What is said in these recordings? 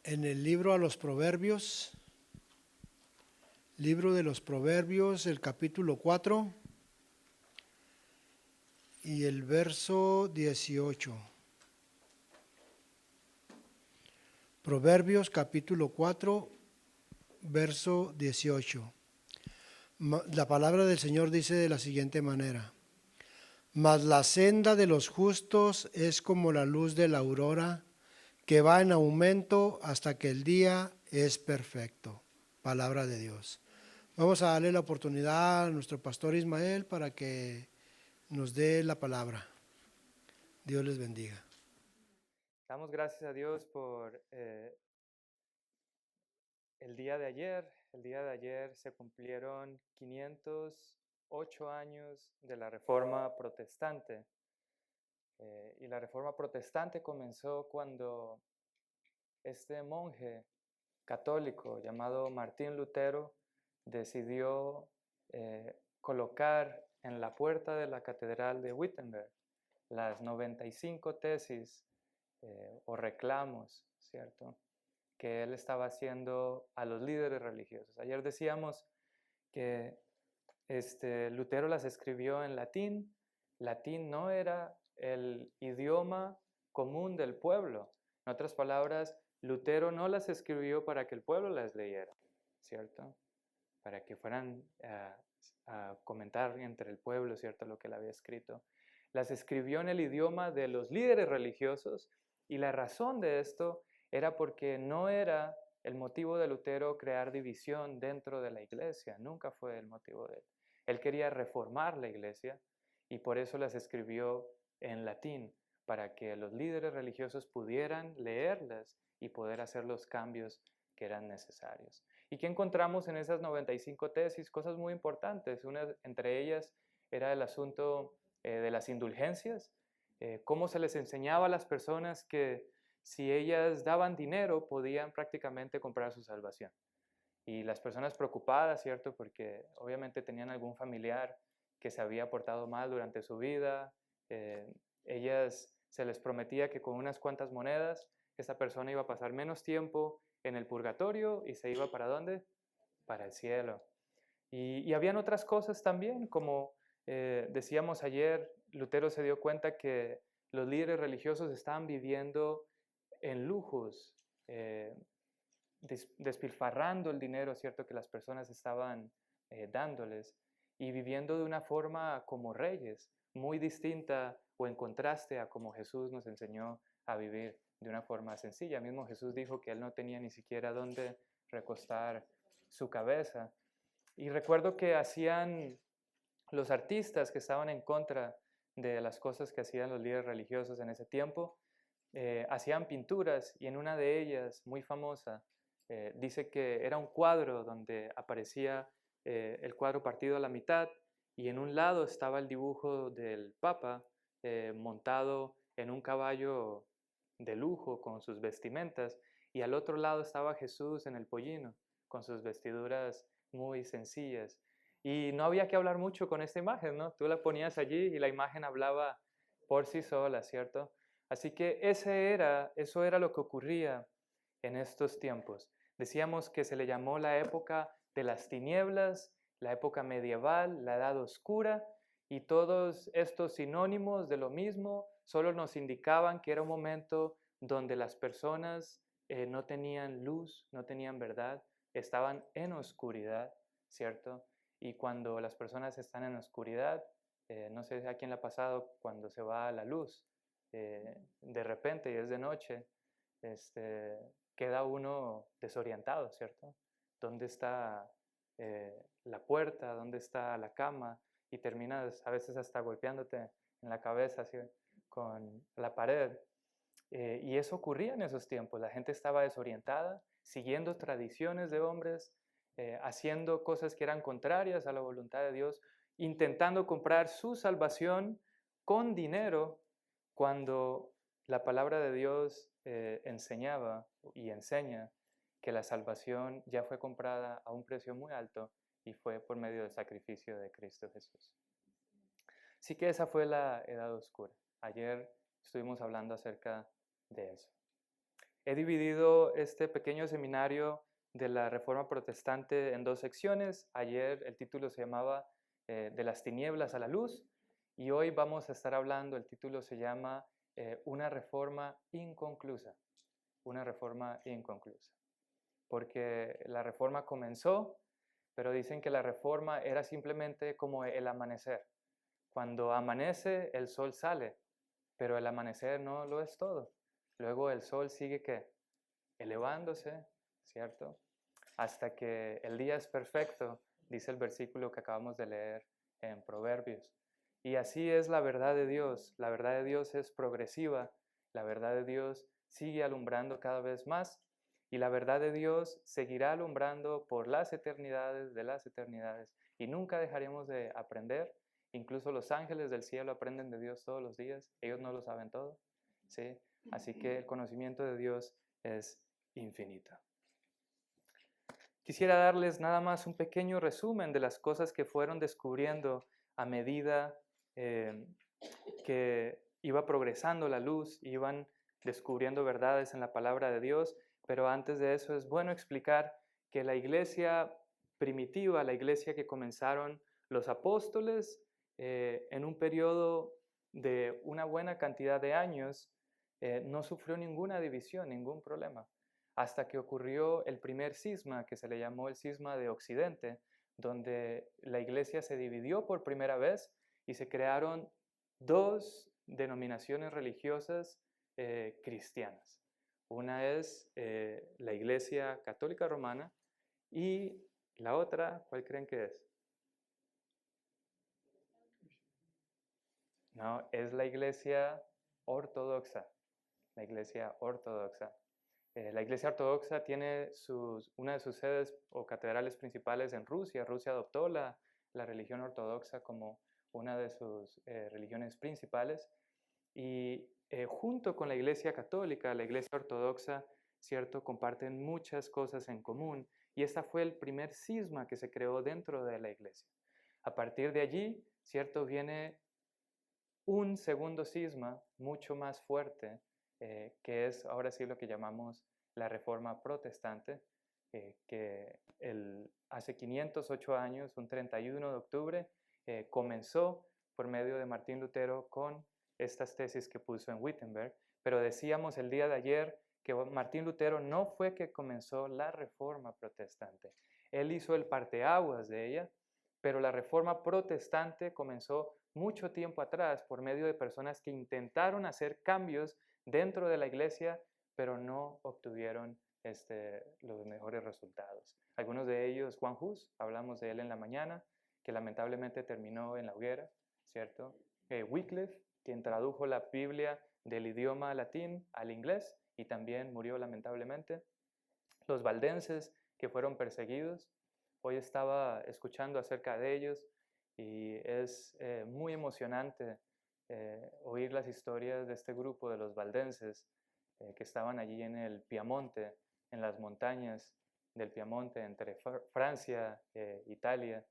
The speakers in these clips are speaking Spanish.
en el libro a los Proverbios, libro de los Proverbios, el capítulo 4 y el verso 18. Proverbios capítulo 4, verso 18. La palabra del Señor dice de la siguiente manera: Mas la senda de los justos es como la luz de la aurora, que va en aumento hasta que el día es perfecto. Palabra de Dios. Vamos a darle la oportunidad a nuestro pastor Ismael para que nos dé la palabra. Dios les bendiga. Damos gracias a Dios por el día de ayer. El día de ayer se cumplieron 508 años de la Reforma Protestante. Y la Reforma Protestante comenzó cuando este monje católico llamado Martín Lutero decidió colocar en la puerta de la Catedral de Wittenberg las 95 tesis o reclamos, ¿cierto?, que él estaba haciendo a los líderes religiosos. Ayer decíamos que Lutero las escribió en latín. Latín no era el idioma común del pueblo. En otras palabras, Lutero no las escribió para que el pueblo las leyera, ¿cierto? Para que fueran a comentar entre el pueblo, ¿cierto?, lo que él había escrito. Las escribió en el idioma de los líderes religiosos, y la razón de esto era porque no era el motivo de Lutero crear división dentro de la iglesia, nunca fue el motivo de él. Él quería reformar la iglesia y por eso las escribió en latín, para que los líderes religiosos pudieran leerlas y poder hacer los cambios que eran necesarios. ¿Y qué encontramos en esas 95 tesis? Cosas muy importantes. Una entre ellas era el asunto de las indulgencias, cómo se les enseñaba a las personas que si ellas daban dinero podían prácticamente comprar su salvación. Y las personas preocupadas, ¿cierto?, porque obviamente tenían algún familiar que se había portado mal durante su vida, ellas se les prometía que con unas cuantas monedas esta persona iba a pasar menos tiempo en el purgatorio y se iba ¿para dónde? Para el cielo. Y habían otras cosas también, como decíamos ayer, Lutero se dio cuenta que los líderes religiosos estaban viviendo en lujos, despilfarrando el dinero, ¿cierto?, que las personas estaban dándoles, y viviendo de una forma como reyes, muy distinta o en contraste a como Jesús nos enseñó a vivir de una forma sencilla. Mismo Jesús dijo que él no tenía ni siquiera dónde recostar su cabeza. Y recuerdo que hacían los artistas que estaban en contra de las cosas que hacían los líderes religiosos en ese tiempo, hacían pinturas, y en una de ellas, muy famosa, dice que era un cuadro donde aparecía el cuadro partido a la mitad, y en un lado estaba el dibujo del Papa montado en un caballo de lujo con sus vestimentas, y al otro lado estaba Jesús en el pollino con sus vestiduras muy sencillas. Y no había que hablar mucho con esta imagen, ¿no? Tú la ponías allí y la imagen hablaba por sí sola, ¿cierto? Así que eso era lo que ocurría en estos tiempos. Decíamos que se le llamó la época de las tinieblas, la época medieval, la edad oscura, y todos estos sinónimos de lo mismo solo nos indicaban que era un momento donde las personas no tenían luz, no tenían verdad, estaban en oscuridad, ¿cierto? Y cuando las personas están en oscuridad, no sé a quién le ha pasado cuando se va la luz, de repente y es de noche, queda uno desorientado, ¿cierto? ¿Dónde está la puerta? ¿Dónde está la cama? Y terminas a veces hasta golpeándote en la cabeza así, con la pared. Y eso ocurría en esos tiempos. La gente estaba desorientada, siguiendo tradiciones de hombres, haciendo cosas que eran contrarias a la voluntad de Dios, intentando comprar su salvación con dinero, cuando la palabra de Dios enseñaba y enseña que la salvación ya fue comprada a un precio muy alto y fue por medio del sacrificio de Cristo Jesús. Así que esa fue la edad oscura. Ayer estuvimos hablando acerca de eso. He dividido este pequeño seminario de la Reforma Protestante en dos secciones. Ayer el título se llamaba De las tinieblas a la luz, y hoy vamos a estar hablando, el título se llama Una reforma inconclusa. Una reforma inconclusa. Porque la reforma comenzó, pero dicen que la reforma era simplemente como el amanecer. Cuando amanece, el sol sale, pero el amanecer no lo es todo. Luego el sol sigue ¿qué? Elevándose, ¿cierto? Hasta que el día es perfecto, dice el versículo que acabamos de leer en Proverbios. Y así es la verdad de Dios. La verdad de Dios es progresiva. La verdad de Dios sigue alumbrando cada vez más. Y la verdad de Dios seguirá alumbrando por las eternidades de las eternidades. Y nunca dejaremos de aprender. Incluso los ángeles del cielo aprenden de Dios todos los días. Ellos no lo saben todo, ¿sí? Así que el conocimiento de Dios es infinito. Quisiera darles nada más un pequeño resumen de las cosas que fueron descubriendo a medida que iba progresando la luz, iban descubriendo verdades en la palabra de Dios, pero antes de eso es bueno explicar que la iglesia primitiva, la iglesia que comenzaron los apóstoles, en un periodo de una buena cantidad de años, no sufrió ninguna división, ningún problema, hasta que ocurrió el primer cisma, que se le llamó el cisma de Occidente, donde la iglesia se dividió por primera vez y se crearon dos denominaciones religiosas cristianas. Una es la Iglesia Católica Romana y la otra, ¿cuál creen que es? No, es la Iglesia Ortodoxa. La Iglesia Ortodoxa. La Iglesia Ortodoxa tiene una de sus sedes o catedrales principales en Rusia. Rusia adoptó la religión ortodoxa como una de sus religiones principales. Y junto con la Iglesia Católica, la Iglesia Ortodoxa, ¿cierto?, comparten muchas cosas en común. Y este fue el primer cisma que se creó dentro de la Iglesia. A partir de allí, ¿cierto?, viene un segundo cisma mucho más fuerte, que es ahora sí lo que llamamos la Reforma Protestante, que hace 508 años, un 31 de octubre, comenzó por medio de Martín Lutero con estas tesis que puso en Wittenberg. Pero decíamos el día de ayer que Martín Lutero no fue que comenzó la Reforma Protestante. Él hizo el parteaguas de ella, pero la Reforma Protestante comenzó mucho tiempo atrás por medio de personas que intentaron hacer cambios dentro de la iglesia, pero no obtuvieron los mejores resultados. Algunos de ellos, Juan Hus, hablamos de él en la mañana, que lamentablemente terminó en la hoguera, ¿cierto? Wycliffe, quien tradujo la Biblia del idioma latín al inglés y también murió lamentablemente. Los valdenses, que fueron perseguidos. Hoy estaba escuchando acerca de ellos y es muy emocionante oír las historias de este grupo de los valdenses que estaban allí en el Piamonte, en las montañas del Piamonte, entre Francia e Italia.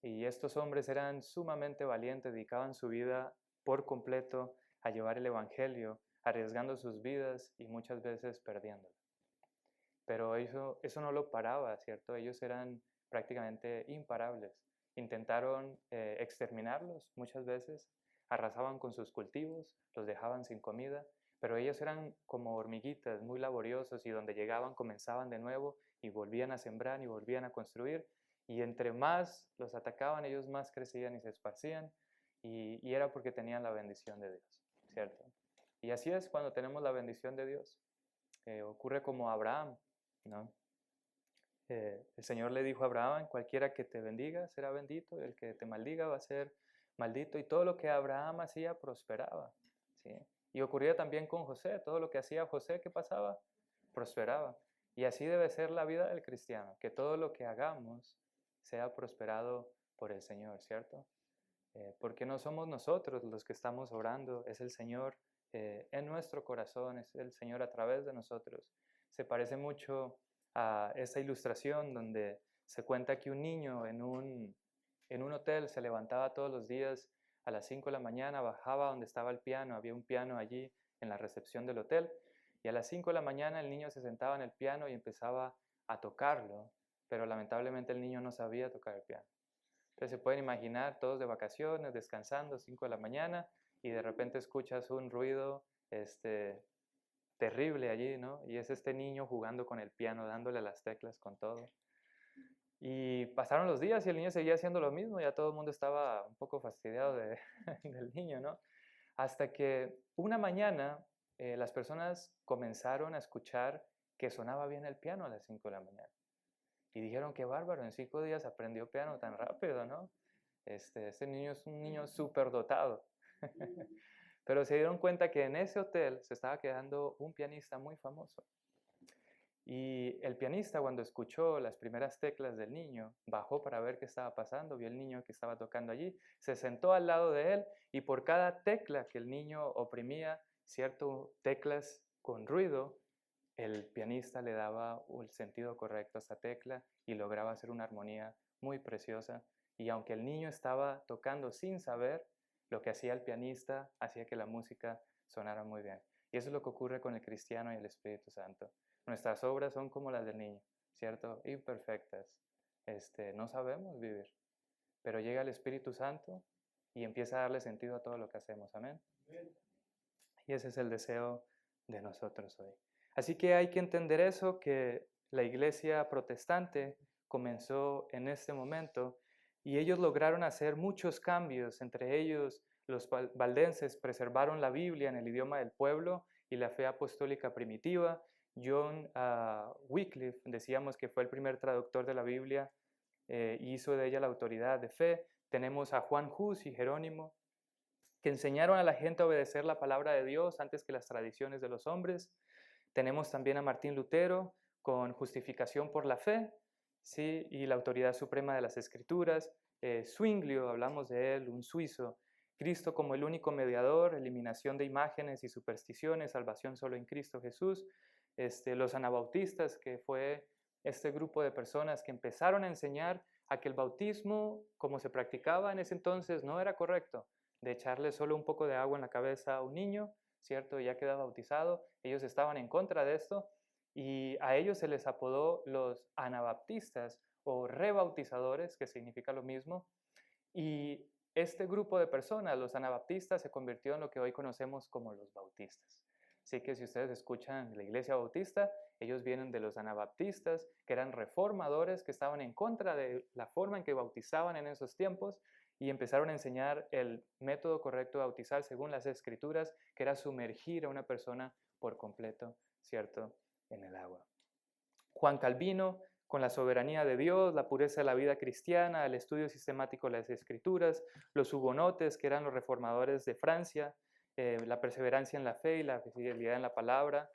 Y estos hombres eran sumamente valientes, dedicaban su vida por completo a llevar el Evangelio, arriesgando sus vidas y muchas veces perdiéndolo. Pero eso no lo paraba, ¿cierto? Ellos eran prácticamente imparables. Intentaron exterminarlos muchas veces, arrasaban con sus cultivos, los dejaban sin comida, pero ellos eran como hormiguitas, muy laboriosos, y donde llegaban comenzaban de nuevo y volvían a sembrar y volvían a construir, y entre más los atacaban, ellos más crecían y se esparcían, y era porque tenían la bendición de Dios, ¿cierto? Y así es cuando tenemos la bendición de Dios. Ocurre como Abraham, ¿no? El Señor le dijo a Abraham: cualquiera que te bendiga será bendito, el que te maldiga va a ser maldito, y todo lo que Abraham hacía prosperaba, ¿sí? Y ocurría también con José, todo lo que hacía José, ¿qué pasaba? Prosperaba. Y así debe ser la vida del cristiano, que todo lo que hagamos sea prosperado por el Señor, ¿cierto? Porque no somos nosotros los que estamos orando, es el Señor en nuestro corazón, es el Señor a través de nosotros. Se parece mucho a esa ilustración donde se cuenta que un niño en un hotel se levantaba todos los días a las 5 de la mañana, bajaba donde estaba el piano, había un piano allí en la recepción del hotel, Y a las 5 de la mañana el niño se sentaba en el piano y empezaba a tocarlo, pero lamentablemente el niño no sabía tocar el piano. Entonces se pueden imaginar todos de vacaciones, descansando, 5 de la mañana, y de repente escuchas un ruido terrible allí, ¿no? Y es este niño jugando con el piano, dándole a las teclas con todo. Y pasaron los días y el niño seguía haciendo lo mismo, ya todo el mundo estaba un poco fastidiado del niño, ¿no? Hasta que una mañana las personas comenzaron a escuchar que sonaba bien el piano a las 5 de la mañana. Y dijeron, qué bárbaro, en 5 días aprendió piano tan rápido, ¿no? Este niño es un niño súper dotado. Pero se dieron cuenta que en ese hotel se estaba quedando un pianista muy famoso. Y el pianista, cuando escuchó las primeras teclas del niño, bajó para ver qué estaba pasando, vio el niño que estaba tocando allí, se sentó al lado de él y por cada tecla que el niño oprimía, ciertas teclas con ruido, el pianista le daba el sentido correcto a esa tecla y lograba hacer una armonía muy preciosa. Y aunque el niño estaba tocando sin saber, lo que hacía el pianista hacía que la música sonara muy bien. Y eso es lo que ocurre con el cristiano y el Espíritu Santo. Nuestras obras son como las del niño, ¿cierto? Imperfectas. No sabemos vivir, pero llega el Espíritu Santo y empieza a darle sentido a todo lo que hacemos. Amén. Y ese es el deseo de nosotros hoy. Así que hay que entender eso, que la iglesia protestante comenzó en este momento y ellos lograron hacer muchos cambios. Entre ellos, los valdenses preservaron la Biblia en el idioma del pueblo y la fe apostólica primitiva. John Wycliffe, decíamos que fue el primer traductor de la Biblia, hizo de ella la autoridad de fe. Tenemos a Juan Hus y Jerónimo, que enseñaron a la gente a obedecer la palabra de Dios antes que las tradiciones de los hombres. Tenemos también a Martín Lutero con justificación por la fe, ¿sí? Y la autoridad suprema de las Escrituras. Zwinglio, hablamos de él, un suizo. Cristo como el único mediador, eliminación de imágenes y supersticiones, salvación solo en Cristo Jesús. Los anabautistas, que fue este grupo de personas que empezaron a enseñar a que el bautismo, como se practicaba en ese entonces, no era correcto, de echarle solo un poco de agua en la cabeza a un niño, ¿cierto? Y ya queda bautizado. Ellos estaban en contra de esto y a ellos se les apodó los anabaptistas o rebautizadores, que significa lo mismo. Y este grupo de personas, los anabaptistas, se convirtió en lo que hoy conocemos como los bautistas. Así que si ustedes escuchan la iglesia bautista, ellos vienen de los anabaptistas, que eran reformadores, que estaban en contra de la forma en que bautizaban en esos tiempos y empezaron a enseñar el método correcto de bautizar según las escrituras, que era sumergir a una persona por completo, ¿cierto?, en el agua. Juan Calvino, con la soberanía de Dios, la pureza de la vida cristiana, el estudio sistemático de las escrituras, los hugonotes, que eran los reformadores de Francia, la perseverancia en la fe y la fidelidad en la palabra.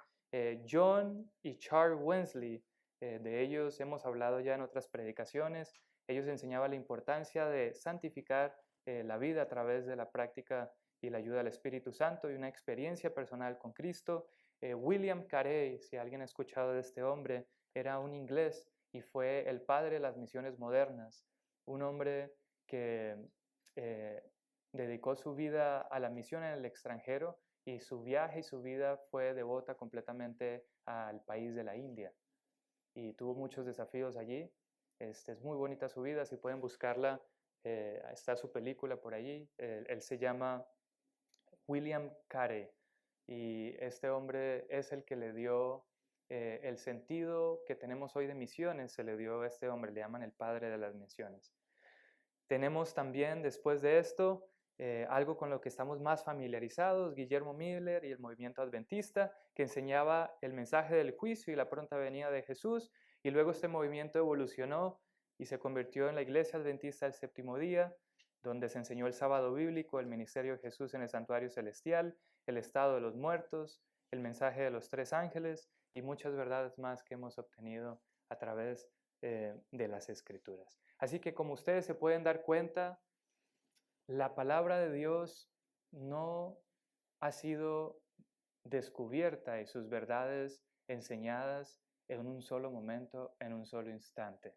John y Charles Wesley, de ellos hemos hablado ya en otras predicaciones. Ellos enseñaban la importancia de santificar la vida a través de la práctica y la ayuda del Espíritu Santo y una experiencia personal con Cristo. William Carey, si alguien ha escuchado de este hombre, era un inglés y fue el padre de las misiones modernas, un hombre que dedicó su vida a la misión en el extranjero y su viaje y su vida fue devota completamente al país de la India y tuvo muchos desafíos allí. Es muy bonita su vida, si pueden buscarla, está su película por allí. Él se llama William Carey y este hombre es el que le dio el sentido que tenemos hoy de misiones, se le dio a este hombre, le llaman el padre de las misiones. Tenemos también después de esto algo con lo que estamos más familiarizados, Guillermo Miller y el movimiento adventista, que enseñaba el mensaje del juicio y la pronta venida de Jesús, y luego este movimiento evolucionó y se convirtió en la Iglesia Adventista del Séptimo Día, donde se enseñó el sábado bíblico, el ministerio de Jesús en el santuario celestial, el estado de los muertos, el mensaje de los tres ángeles y muchas verdades más que hemos obtenido a través de las Escrituras. Así que como ustedes se pueden dar cuenta, la palabra de Dios no ha sido descubierta y sus verdades enseñadas en un solo momento, en un solo instante.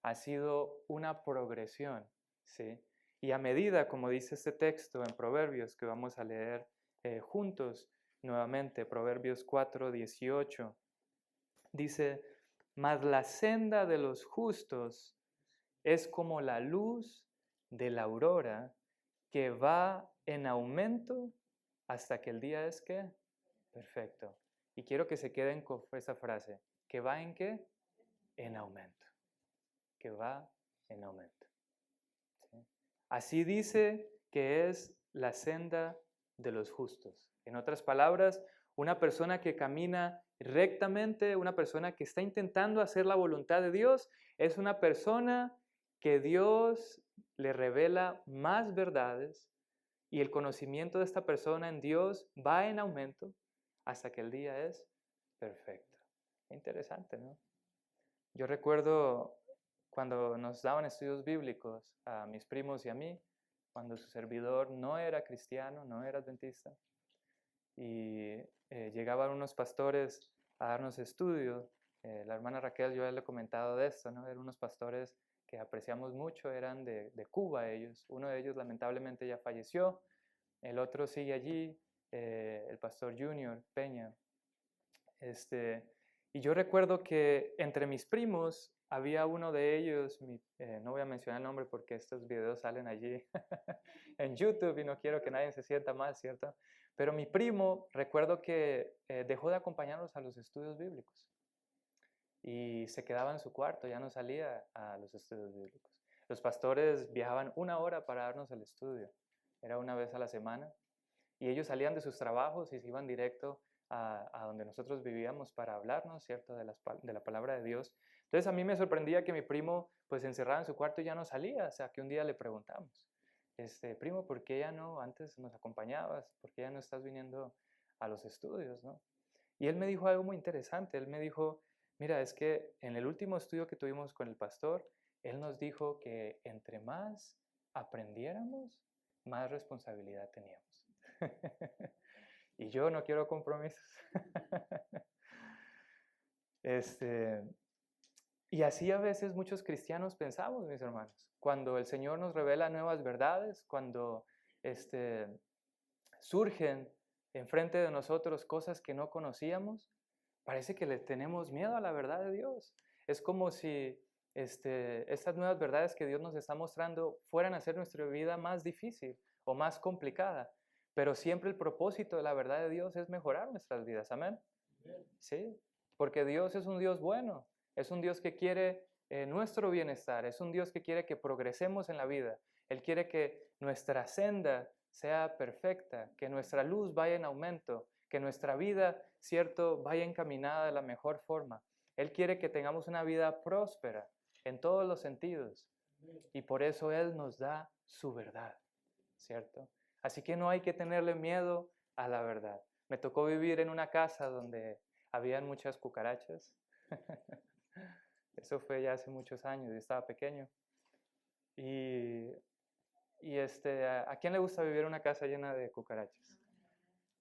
Ha sido una progresión, ¿sí? Y a medida, como dice este texto en Proverbios que vamos a leer juntos, nuevamente, Proverbios 4:18. Dice, mas la senda de los justos es como la luz de la aurora que va en aumento hasta que el día es ¿qué? Perfecto. Y quiero que se queden con esa frase. ¿Que va en qué? En aumento. Que va en aumento. ¿Sí? Así dice que es la senda de los justos. En otras palabras, una persona que camina rectamente, una persona que está intentando hacer la voluntad de Dios, es una persona que Dios le revela más verdades y el conocimiento de esta persona en Dios va en aumento hasta que el día es perfecto. Interesante, ¿no? Yo recuerdo cuando nos daban estudios bíblicos a mis primos y a mí, cuando su servidor no era cristiano, no era adventista, y llegaban unos pastores a darnos estudio. La hermana Raquel, yo ya le he comentado de esto, ¿no? Eran unos pastores que apreciamos mucho, eran de Cuba ellos. Uno de ellos lamentablemente ya falleció, el otro sigue allí, el pastor Junior Peña. Y yo recuerdo que entre mis primos había uno de ellos, no voy a mencionar el nombre porque estos videos salen allí en YouTube y no quiero que nadie se sienta mal, ¿cierto? Pero mi primo, recuerdo que dejó de acompañarnos a los estudios bíblicos y se quedaba en su cuarto, ya no salía a los estudios bíblicos. Los pastores viajaban 1 hora para darnos el estudio, era una vez a la semana, y ellos salían de sus trabajos y se iban directo a donde nosotros vivíamos para hablarnos, ¿cierto?, de la palabra de Dios. Entonces a mí me sorprendía que mi primo pues se encerraba en su cuarto y ya no salía, o sea, que un día le preguntamos, primo, ¿por qué ya no antes nos acompañabas? ¿Por qué ya no estás viniendo a los estudios, no? Y él me dijo algo muy interesante, él me dijo, mira, es que en el último estudio que tuvimos con el pastor, él nos dijo que entre más aprendiéramos, más responsabilidad teníamos. Y yo no quiero compromisos. Y así a veces muchos cristianos pensamos, mis hermanos, cuando el Señor nos revela nuevas verdades, cuando surgen enfrente de nosotros cosas que no conocíamos, parece que le tenemos miedo a la verdad de Dios. Es como si estas nuevas verdades que Dios nos está mostrando fueran a hacer nuestra vida más difícil o más complicada. Pero siempre el propósito de la verdad de Dios es mejorar nuestras vidas. Amén. Sí, porque Dios es un Dios bueno, es un Dios que quiere nuestro bienestar, es un Dios que quiere que progresemos en la vida. Él quiere que nuestra senda sea perfecta, que nuestra luz vaya en aumento, que nuestra vida, cierto, vaya encaminada de la mejor forma. Él quiere que tengamos una vida próspera en todos los sentidos y por eso Él nos da su verdad, ¿cierto? Así que no hay que tenerle miedo a la verdad. Me tocó vivir en una casa donde habían muchas cucarachas. Eso fue ya hace muchos años, yo estaba pequeño. ¿A quién le gusta vivir en una casa llena de cucarachas?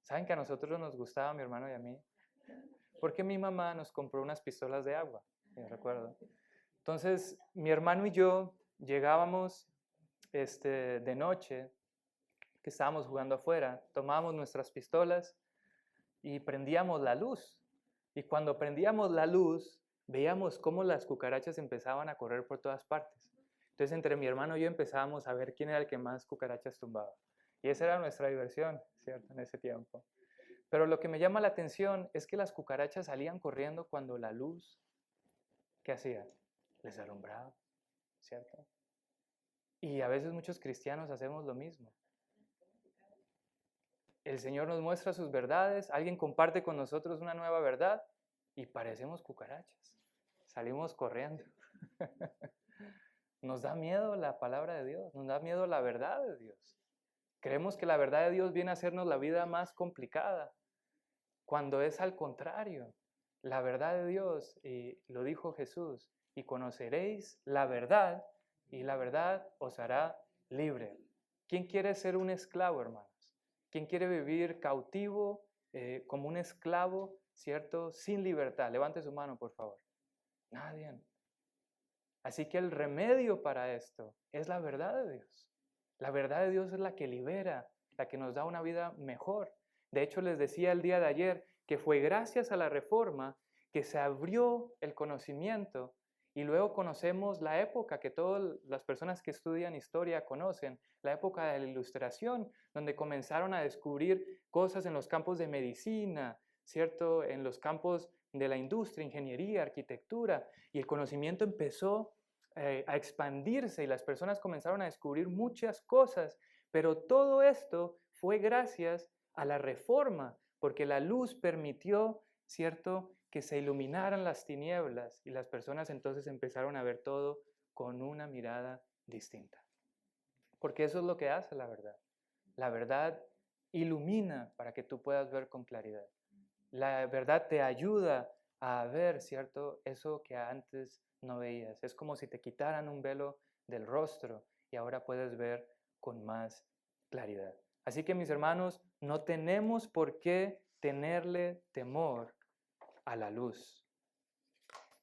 ¿Saben que a nosotros nos gustaba, a mi hermano y a mí? Porque mi mamá nos compró unas pistolas de agua, yo recuerdo. Entonces, mi hermano y yo llegábamos de noche, que estábamos jugando afuera, tomábamos nuestras pistolas y prendíamos la luz. Y cuando prendíamos la luz, veíamos cómo las cucarachas empezaban a correr por todas partes. Entonces, entre mi hermano y yo empezábamos a ver quién era el que más cucarachas tumbaba. Y esa era nuestra diversión, ¿cierto? En ese tiempo. Pero lo que me llama la atención es que las cucarachas salían corriendo cuando la luz, ¿qué hacía? Les alumbraba, ¿cierto? Y a veces muchos cristianos hacemos lo mismo. El Señor nos muestra sus verdades, alguien comparte con nosotros una nueva verdad y parecemos cucarachas. Salimos corriendo. Nos da miedo la palabra de Dios, nos da miedo la verdad de Dios. Creemos que la verdad de Dios viene a hacernos la vida más complicada, cuando es al contrario. La verdad de Dios, y lo dijo Jesús, y conoceréis la verdad, y la verdad os hará libre. ¿Quién quiere ser un esclavo, hermanos? ¿Quién quiere vivir cautivo, como un esclavo, cierto, sin libertad? Levante su mano, por favor. Nadie. Así que el remedio para esto es la verdad de Dios. La verdad de Dios es la que libera, la que nos da una vida mejor. De hecho, les decía el día de ayer que fue gracias a la Reforma que se abrió el conocimiento y luego conocemos la época que todas las personas que estudian historia conocen, la época de la Ilustración, donde comenzaron a descubrir cosas en los campos de medicina, ¿cierto? En los campos de la industria, ingeniería, arquitectura, y el conocimiento empezó a expandirse y las personas comenzaron a descubrir muchas cosas, pero todo esto fue gracias a la Reforma, porque la luz permitió, ¿cierto?, que se iluminaran las tinieblas y las personas entonces empezaron a ver todo con una mirada distinta. Porque eso es lo que hace la verdad. La verdad ilumina para que tú puedas ver con claridad. La verdad te ayuda a ver, ¿cierto?, eso que antes no veías. Es como si te quitaran un velo del rostro y ahora puedes ver con más claridad. Así que mis hermanos, no tenemos por qué tenerle temor a la luz.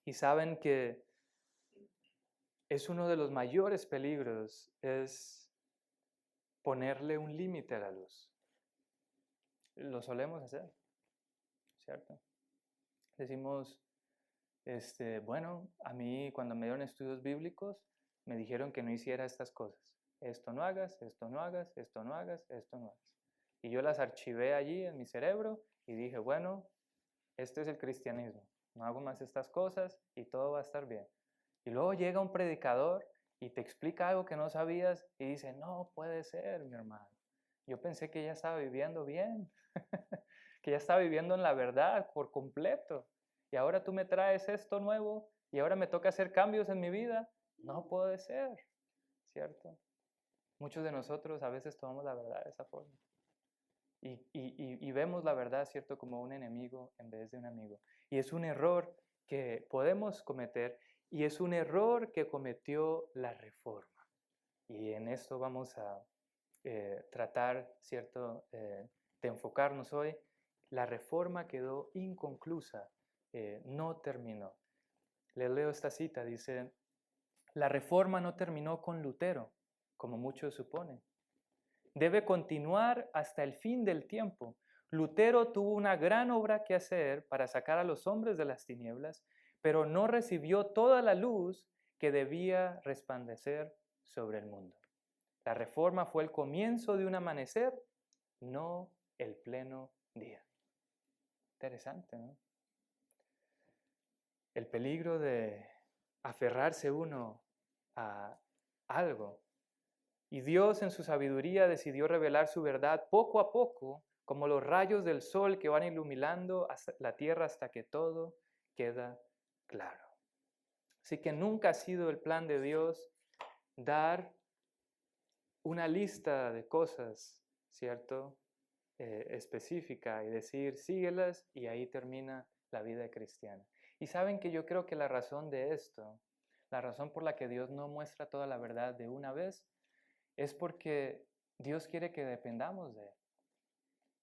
Y saben que es uno de los mayores peligros, es ponerle un límite a la luz. Lo solemos hacer, ¿cierto? Decimos, bueno, a mí cuando me dieron estudios bíblicos, me dijeron que no hiciera estas cosas. Esto no hagas, esto no hagas, esto no hagas, esto no hagas. Y yo las archivé allí en mi cerebro y dije, bueno, este es el cristianismo. No hago más estas cosas y todo va a estar bien. Y luego llega un predicador y te explica algo que no sabías y dice, no puede ser, mi hermano. Yo pensé que ya estaba viviendo bien, que ya estaba viviendo en la verdad por completo. Y ahora tú me traes esto nuevo y ahora me toca hacer cambios en mi vida. No puede ser, ¿cierto? Muchos de nosotros a veces tomamos la verdad de esa forma. Y vemos la verdad, ¿cierto?, como un enemigo en vez de un amigo. Y es un error que podemos cometer y es un error que cometió la Reforma. Y en esto vamos a tratar, ¿cierto?, de enfocarnos hoy. La Reforma quedó inconclusa, no terminó. Les leo esta cita, dice, la Reforma no terminó con Lutero, como muchos suponen. Debe continuar hasta el fin del tiempo. Lutero tuvo una gran obra que hacer para sacar a los hombres de las tinieblas, pero no recibió toda la luz que debía resplandecer sobre el mundo. La Reforma fue el comienzo de un amanecer, no el pleno día. Interesante, ¿no? El peligro de aferrarse uno a algo. Y Dios en su sabiduría decidió revelar su verdad poco a poco, como los rayos del sol que van iluminando la tierra hasta que todo queda claro. Así que nunca ha sido el plan de Dios dar una lista de cosas, ¿cierto?, específica y decir, síguelas y ahí termina la vida cristiana. Y saben que yo creo que la razón de esto, la razón por la que Dios no muestra toda la verdad de una vez, es porque Dios quiere que dependamos de Él.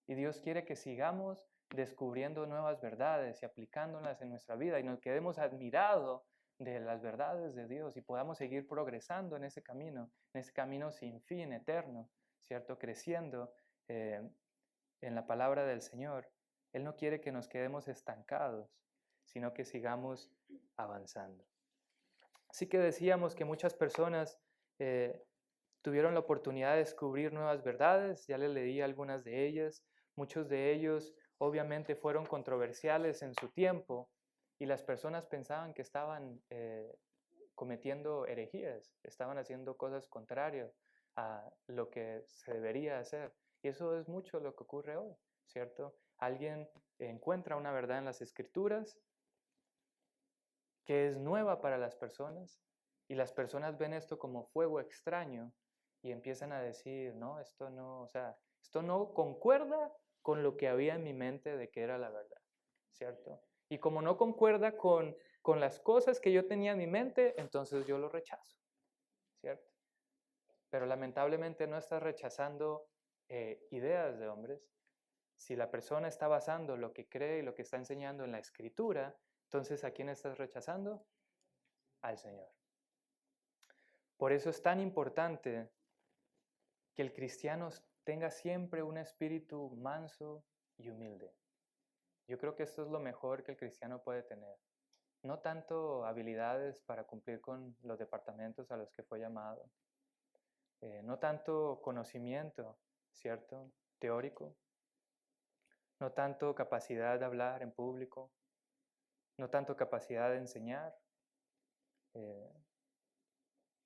Y Dios quiere que sigamos descubriendo nuevas verdades y aplicándolas en nuestra vida y nos quedemos admirados de las verdades de Dios y podamos seguir progresando en ese camino sin fin, eterno, ¿cierto? Creciendo en la palabra del Señor. Él no quiere que nos quedemos estancados, sino que sigamos avanzando. Así que decíamos que muchas personas tuvieron la oportunidad de descubrir nuevas verdades, ya les leí algunas de ellas. Muchos de ellos obviamente fueron controversiales en su tiempo y las personas pensaban que estaban cometiendo herejías, estaban haciendo cosas contrarias a lo que se debería hacer. Y eso es mucho lo que ocurre hoy, ¿cierto? Alguien encuentra una verdad en las Escrituras que es nueva para las personas y las personas ven esto como fuego extraño y empiezan a decir, no, esto no concuerda con lo que había en mi mente de que era la verdad, ¿cierto? Y como no concuerda con las cosas que yo tenía en mi mente, entonces yo lo rechazo, ¿cierto? Pero lamentablemente no estás rechazando ideas de hombres. Si la persona está basando lo que cree y lo que está enseñando en la Escritura, entonces ¿a quién estás rechazando? Al Señor. Por eso es tan importante que el cristiano tenga siempre un espíritu manso y humilde. Yo creo que esto es lo mejor que el cristiano puede tener. No tanto habilidades para cumplir con los departamentos a los que fue llamado, no tanto conocimiento, ¿cierto? Teórico, no tanto capacidad de hablar en público, no tanto capacidad de enseñar.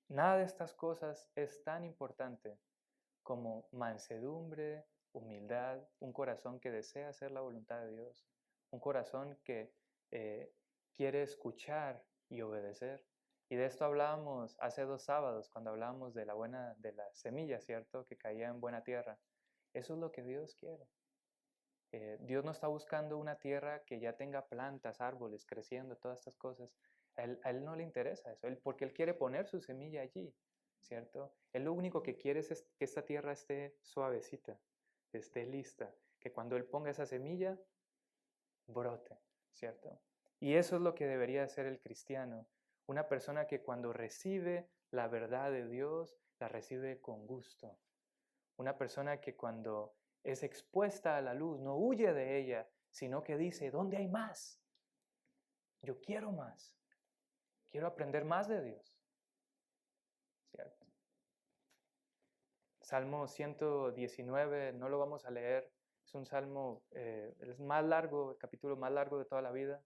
Nada de estas cosas es tan importante como mansedumbre, humildad, un corazón que desea hacer la voluntad de Dios, un corazón que quiere escuchar y obedecer. Y de esto hablábamos hace 2 sábados, cuando hablábamos de la semilla, ¿cierto? Que caía en buena tierra. Eso es lo que Dios quiere. Dios no está buscando una tierra que ya tenga plantas, árboles, creciendo, todas estas cosas. A él no le interesa eso, porque Él quiere poner su semilla allí, ¿cierto? Él lo único que quiere es que esta tierra esté suavecita, esté lista, que cuando Él ponga esa semilla, brote, ¿cierto? Y eso es lo que debería hacer el cristiano, una persona que cuando recibe la verdad de Dios, la recibe con gusto. Una persona que cuando es expuesta a la luz no huye de ella, sino que dice, ¿dónde hay más? Yo quiero más. Quiero aprender más de Dios. ¿Cierto? Salmo 119, no lo vamos a leer, es un salmo, el más largo, el capítulo más largo de toda la vida,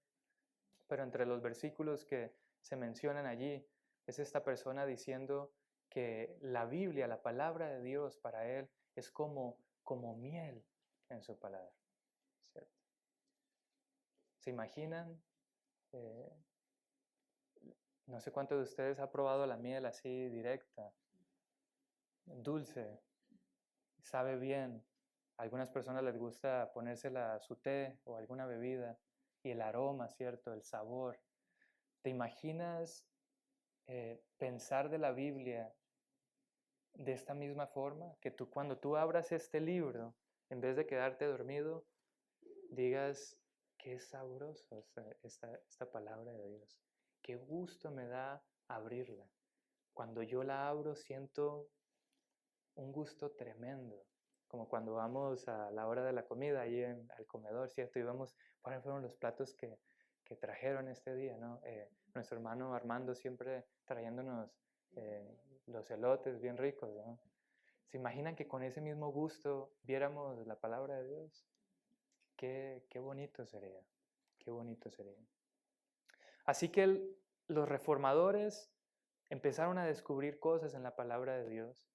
pero entre los versículos que se mencionan allí, es esta persona diciendo que la Biblia, la palabra de Dios para él, es como miel en su palabra. ¿Cierto? ¿Se imaginan? No sé cuántos de ustedes ha probado la miel así directa, dulce, sabe bien. A algunas personas les gusta ponérsela a su té o alguna bebida y el aroma, ¿cierto? El sabor. ¿Te imaginas pensar de la Biblia de esta misma forma? Que tú cuando tú abras este libro, en vez de quedarte dormido, digas, qué sabroso esta palabra de Dios. Qué gusto me da abrirla. Cuando yo la abro siento un gusto tremendo, como cuando vamos a la hora de la comida ahí al comedor, ¿cierto? Y vemos cuáles fueron los platos que trajeron este día, ¿no? Nuestro hermano Armando siempre trayéndonos los elotes bien ricos, ¿no? ¿Se imaginan que con ese mismo gusto viéramos la palabra de Dios? Qué bonito sería, qué bonito sería. Así que los reformadores empezaron a descubrir cosas en la palabra de Dios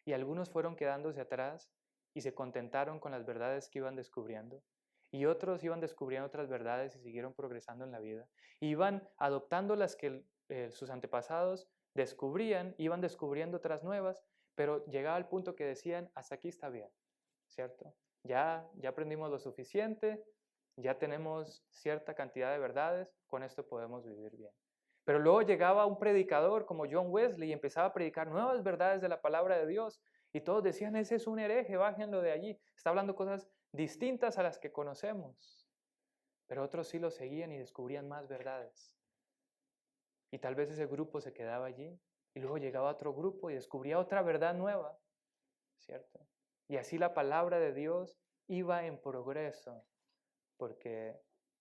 y algunos fueron quedándose atrás y se contentaron con las verdades que iban descubriendo y otros iban descubriendo otras verdades y siguieron progresando en la vida. Iban adoptando las que sus antepasados descubrían, iban descubriendo otras nuevas, pero llegaba al punto que decían, hasta aquí está bien, ¿cierto? Ya aprendimos lo suficiente, ya tenemos cierta cantidad de verdades, con esto podemos vivir bien. Pero luego llegaba un predicador como John Wesley y empezaba a predicar nuevas verdades de la palabra de Dios y todos decían, ese es un hereje, bájenlo de allí, está hablando cosas distintas a las que conocemos. Pero otros sí lo seguían y descubrían más verdades. Y tal vez ese grupo se quedaba allí y luego llegaba otro grupo y descubría otra verdad nueva, ¿cierto? Y así la palabra de Dios iba en progreso, porque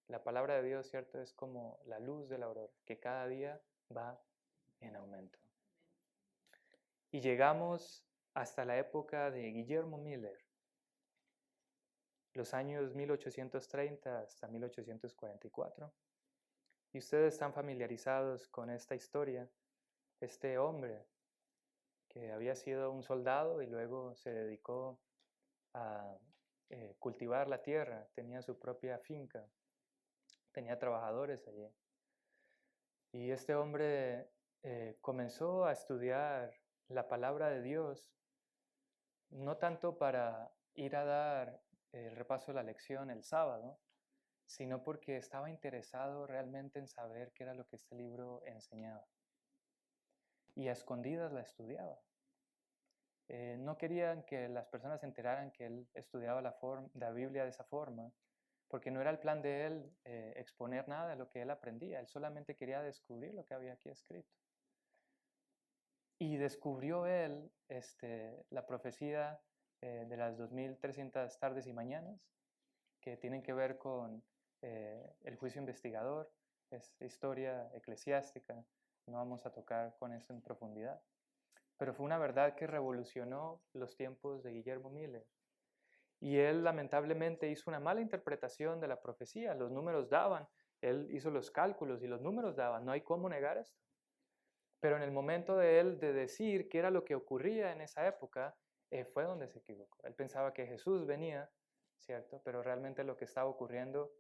la palabra de Dios, ¿cierto? Es como la luz de la aurora, que cada día va en aumento. Y llegamos hasta la época de Guillermo Miller, los años 1830 hasta 1844. Y ustedes están familiarizados con esta historia. Este hombre que había sido un soldado y luego se dedicó a cultivar la tierra, tenía su propia finca, tenía trabajadores allí. Y este hombre comenzó a estudiar la palabra de Dios, no tanto para ir a dar el repaso de la lección el sábado, sino porque estaba interesado realmente en saber qué era lo que este libro enseñaba. Y a escondidas la estudiaba. No querían que las personas se enteraran que él estudiaba la Biblia de esa forma, porque no era el plan de él exponer nada de lo que él aprendía, él solamente quería descubrir lo que había aquí escrito. Y descubrió él la profecía de las 2300 tardes y mañanas, que tienen que ver con el juicio investigador, es historia eclesiástica, no vamos a tocar con eso en profundidad. Pero fue una verdad que revolucionó los tiempos de Guillermo Miller. Y él lamentablemente hizo una mala interpretación de la profecía, los números daban, él hizo los cálculos y los números daban, no hay cómo negar esto. Pero en el momento de él de decir qué era lo que ocurría en esa época, fue donde se equivocó. Él pensaba que Jesús venía, ¿cierto? Pero realmente lo que estaba ocurriendo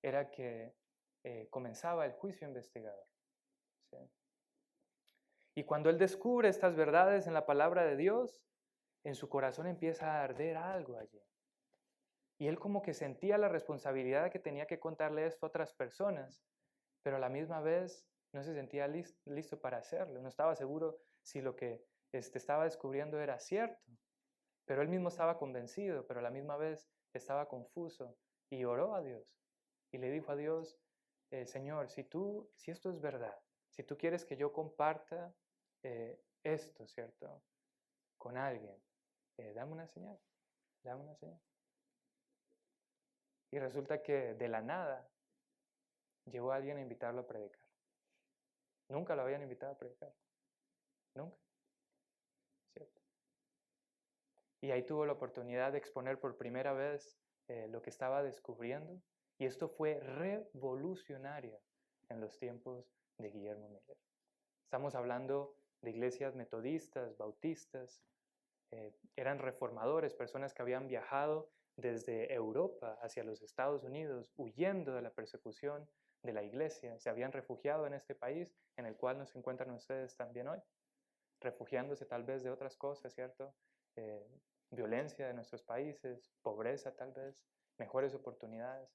era que comenzaba el juicio investigador. ¿Sí? Y cuando él descubre estas verdades en la palabra de Dios, en su corazón empieza a arder algo allí. Y él como que sentía la responsabilidad de que tenía que contarle esto a otras personas, pero a la misma vez no se sentía listo para hacerlo. No estaba seguro si lo que estaba descubriendo era cierto, pero él mismo estaba convencido, pero a la misma vez estaba confuso y oró a Dios. Y le dijo a Dios, Señor, si esto es verdad, si tú quieres que yo comparta esto, ¿cierto? Con alguien, dame una señal, dame una señal. Y resulta que de la nada llegó alguien a invitarlo a predicar. Nunca lo habían invitado a predicar, nunca, ¿cierto? Y ahí tuvo la oportunidad de exponer por primera vez lo que estaba descubriendo, y esto fue revolucionario en los tiempos de Guillermo Miller. Estamos hablando de iglesias metodistas, bautistas, eran reformadores, personas que habían viajado desde Europa hacia los Estados Unidos, huyendo de la persecución de la iglesia, se habían refugiado en este país en el cual nos encuentran ustedes también hoy, refugiándose tal vez de otras cosas, ¿cierto? Violencia de nuestros países, pobreza tal vez, mejores oportunidades.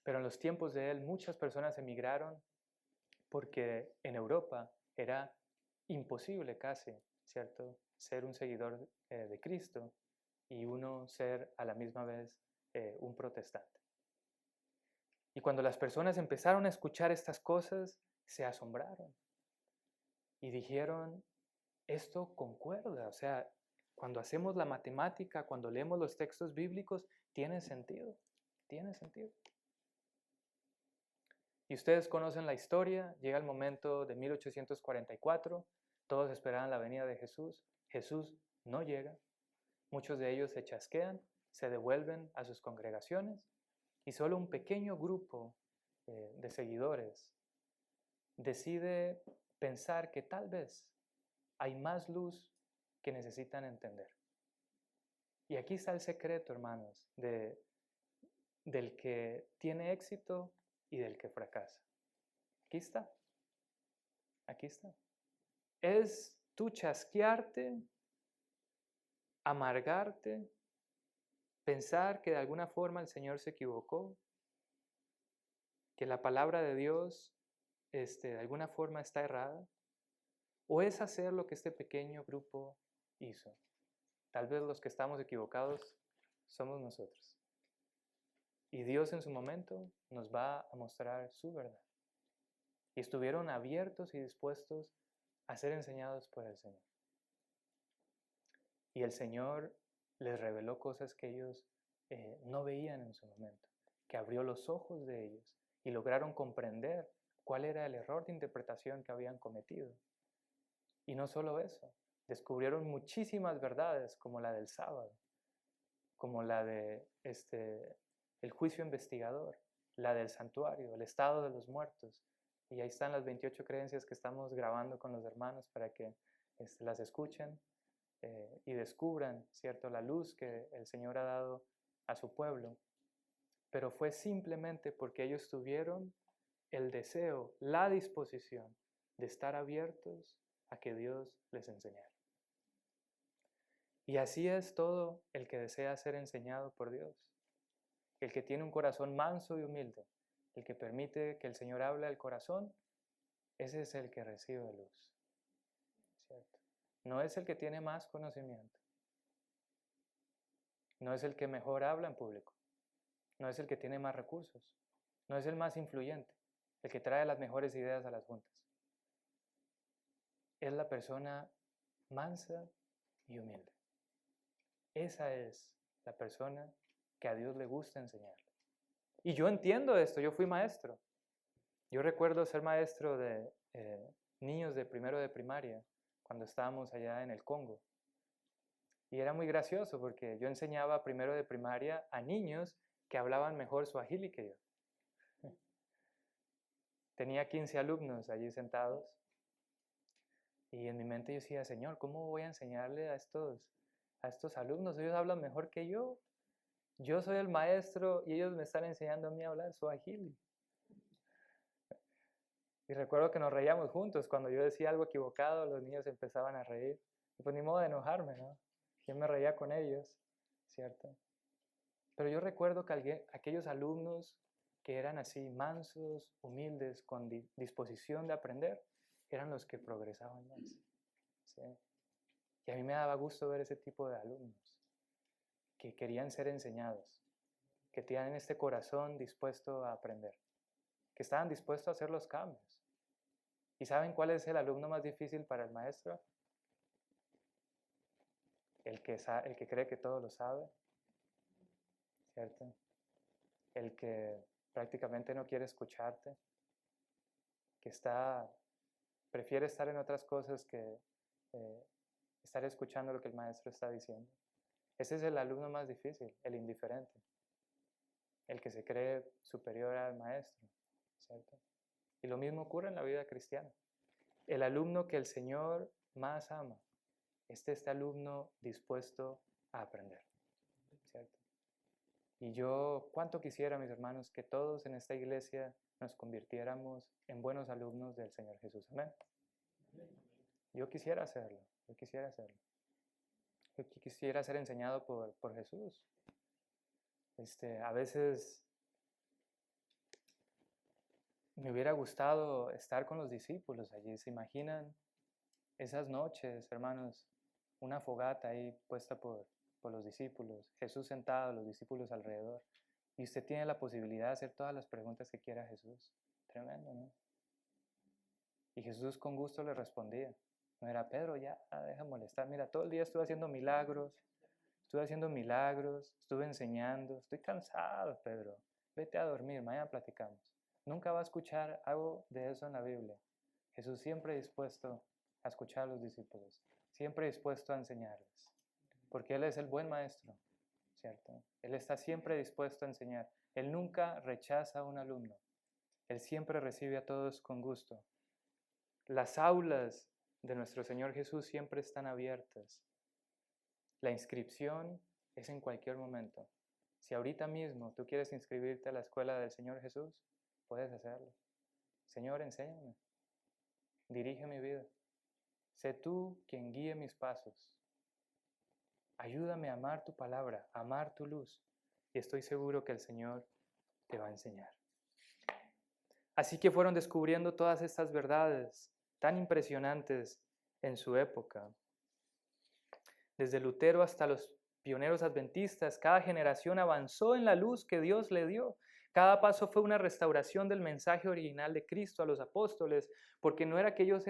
Pero en los tiempos de él muchas personas emigraron porque en Europa era imposible casi, ¿cierto?, ser un seguidor de Cristo y uno ser a la misma vez un protestante. Y cuando las personas empezaron a escuchar estas cosas, se asombraron y dijeron, esto concuerda, o sea, cuando hacemos la matemática, cuando leemos los textos bíblicos, tiene sentido, tiene sentido. Y ustedes conocen la historia, llega el momento de 1844, todos esperaban la venida de Jesús, Jesús no llega, muchos de ellos se chasquean, se devuelven a sus congregaciones y solo un pequeño grupo de seguidores decide pensar que tal vez hay más luz que necesitan entender. Y aquí está el secreto, hermanos, del que tiene éxito y del que fracasa. Aquí está. Aquí está. Es tú chasquearte, amargarte, pensar que de alguna forma el Señor se equivocó, que la palabra de Dios de alguna forma está errada, o es hacer lo que este pequeño grupo hizo. Tal vez los que estamos equivocados somos nosotros. Y Dios en su momento nos va a mostrar su verdad. Y estuvieron abiertos y dispuestos a ser enseñados por el Señor. Y el Señor les reveló cosas que ellos no veían en su momento, que abrió los ojos de ellos y lograron comprender cuál era el error de interpretación que habían cometido. Y no solo eso, descubrieron muchísimas verdades como la del sábado, como la de el juicio investigador, la del santuario, el estado de los muertos. Y ahí están las 28 creencias que estamos grabando con los hermanos para que las escuchen y descubran, ¿cierto?, la luz que el Señor ha dado a su pueblo. Pero fue simplemente porque ellos tuvieron el deseo, la disposición de estar abiertos a que Dios les enseñara. Y así es todo el que desea ser enseñado por Dios. El que tiene un corazón manso y humilde, el que permite que el Señor hable al corazón, ese es el que recibe luz. ¿Cierto? No es el que tiene más conocimiento. No es el que mejor habla en público. No es el que tiene más recursos. No es el más influyente, el que trae las mejores ideas a las juntas. Es la persona mansa y humilde. Esa es la persona que a Dios le gusta enseñarle. Y yo entiendo esto, yo fui maestro. Yo recuerdo ser maestro de niños de primero de primaria cuando estábamos allá en el Congo. Y era muy gracioso porque yo enseñaba primero de primaria a niños que hablaban mejor suajili que yo. Tenía 15 alumnos allí sentados y en mi mente yo decía, Señor, ¿cómo voy a enseñarle a estos alumnos? Ellos hablan mejor que yo. Yo soy el maestro y ellos me están enseñando a mí a hablar suajili. Y recuerdo que nos reíamos juntos. Cuando yo decía algo equivocado, los niños empezaban a reír. Y pues ni modo de enojarme, ¿no? Yo me reía con ellos, ¿cierto? Pero yo recuerdo que aquellos alumnos que eran así mansos, humildes, con disposición de aprender, eran los que progresaban más, ¿sí? Y a mí me daba gusto ver ese tipo de alumnos que querían ser enseñados, que tenían este corazón dispuesto a aprender, que estaban dispuestos a hacer los cambios. ¿Y saben cuál es el alumno más difícil para el maestro? El que cree que todo lo sabe, ¿cierto? El que prácticamente no quiere escucharte, que prefiere estar en otras cosas que estar escuchando lo que el maestro está diciendo. Ese es el alumno más difícil, el indiferente, el que se cree superior al maestro, ¿cierto? Y lo mismo ocurre en la vida cristiana. El alumno que el Señor más ama, este alumno dispuesto a aprender, ¿cierto? Y yo, cuánto quisiera, mis hermanos, que todos en esta iglesia nos convirtiéramos en buenos alumnos del Señor Jesús. Amén. Yo quisiera hacerlo, yo quisiera hacerlo. Yo quisiera ser enseñado por Jesús. A veces me hubiera gustado estar con los discípulos allí. ¿Se imaginan esas noches, hermanos? Una fogata ahí puesta por los discípulos, Jesús sentado, los discípulos alrededor, y usted tiene la posibilidad de hacer todas las preguntas que quiera a Jesús. Tremendo, ¿no? Y Jesús con gusto le respondía. No era, Pedro, ya, deja molestar. Mira, todo el día estuve haciendo milagros, estuve enseñando, estoy cansado, Pedro. Vete a dormir, mañana platicamos. Nunca va a escuchar algo de eso en la Biblia. Jesús siempre dispuesto a escuchar a los discípulos, siempre dispuesto a enseñarles, porque Él es el buen maestro, ¿cierto? Él está siempre dispuesto a enseñar. Él nunca rechaza a un alumno. Él siempre recibe a todos con gusto. Las aulas de nuestro Señor Jesús siempre están abiertas. La inscripción es en cualquier momento. Si ahorita mismo tú quieres inscribirte a la escuela del Señor Jesús, puedes hacerlo. Señor, enséñame. Dirige mi vida. Sé tú quien guíe mis pasos. Ayúdame a amar tu palabra, a amar tu luz. Y estoy seguro que el Señor te va a enseñar. Así que fueron descubriendo todas estas verdades tan impresionantes en su época. Desde Lutero hasta los pioneros adventistas, cada generación avanzó en la luz que Dios le dio. Cada paso fue una restauración del mensaje original de Cristo a los apóstoles, porque no era que ellos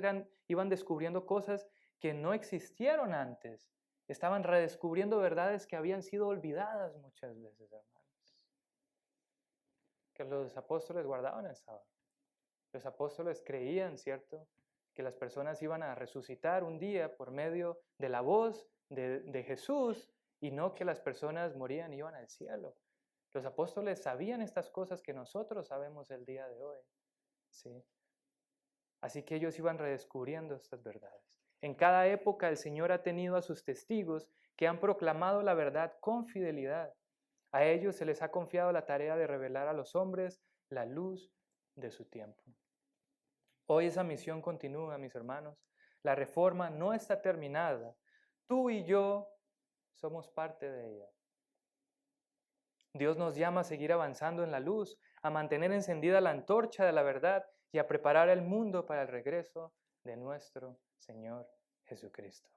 iban descubriendo cosas que no existieron antes. Estaban redescubriendo verdades que habían sido olvidadas muchas veces, hermanos. Que los apóstoles guardaban el sábado. Los apóstoles creían, ¿cierto?, que las personas iban a resucitar un día por medio de la voz de Jesús y no que las personas morían y iban al cielo. Los apóstoles sabían estas cosas que nosotros sabemos el día de hoy, ¿sí? Así que ellos iban redescubriendo estas verdades. En cada época el Señor ha tenido a sus testigos que han proclamado la verdad con fidelidad. A ellos se les ha confiado la tarea de revelar a los hombres la luz de su tiempo. Hoy esa misión continúa, mis hermanos. La reforma no está terminada. Tú y yo somos parte de ella. Dios nos llama a seguir avanzando en la luz, a mantener encendida la antorcha de la verdad y a preparar el mundo para el regreso de nuestro Señor Jesucristo.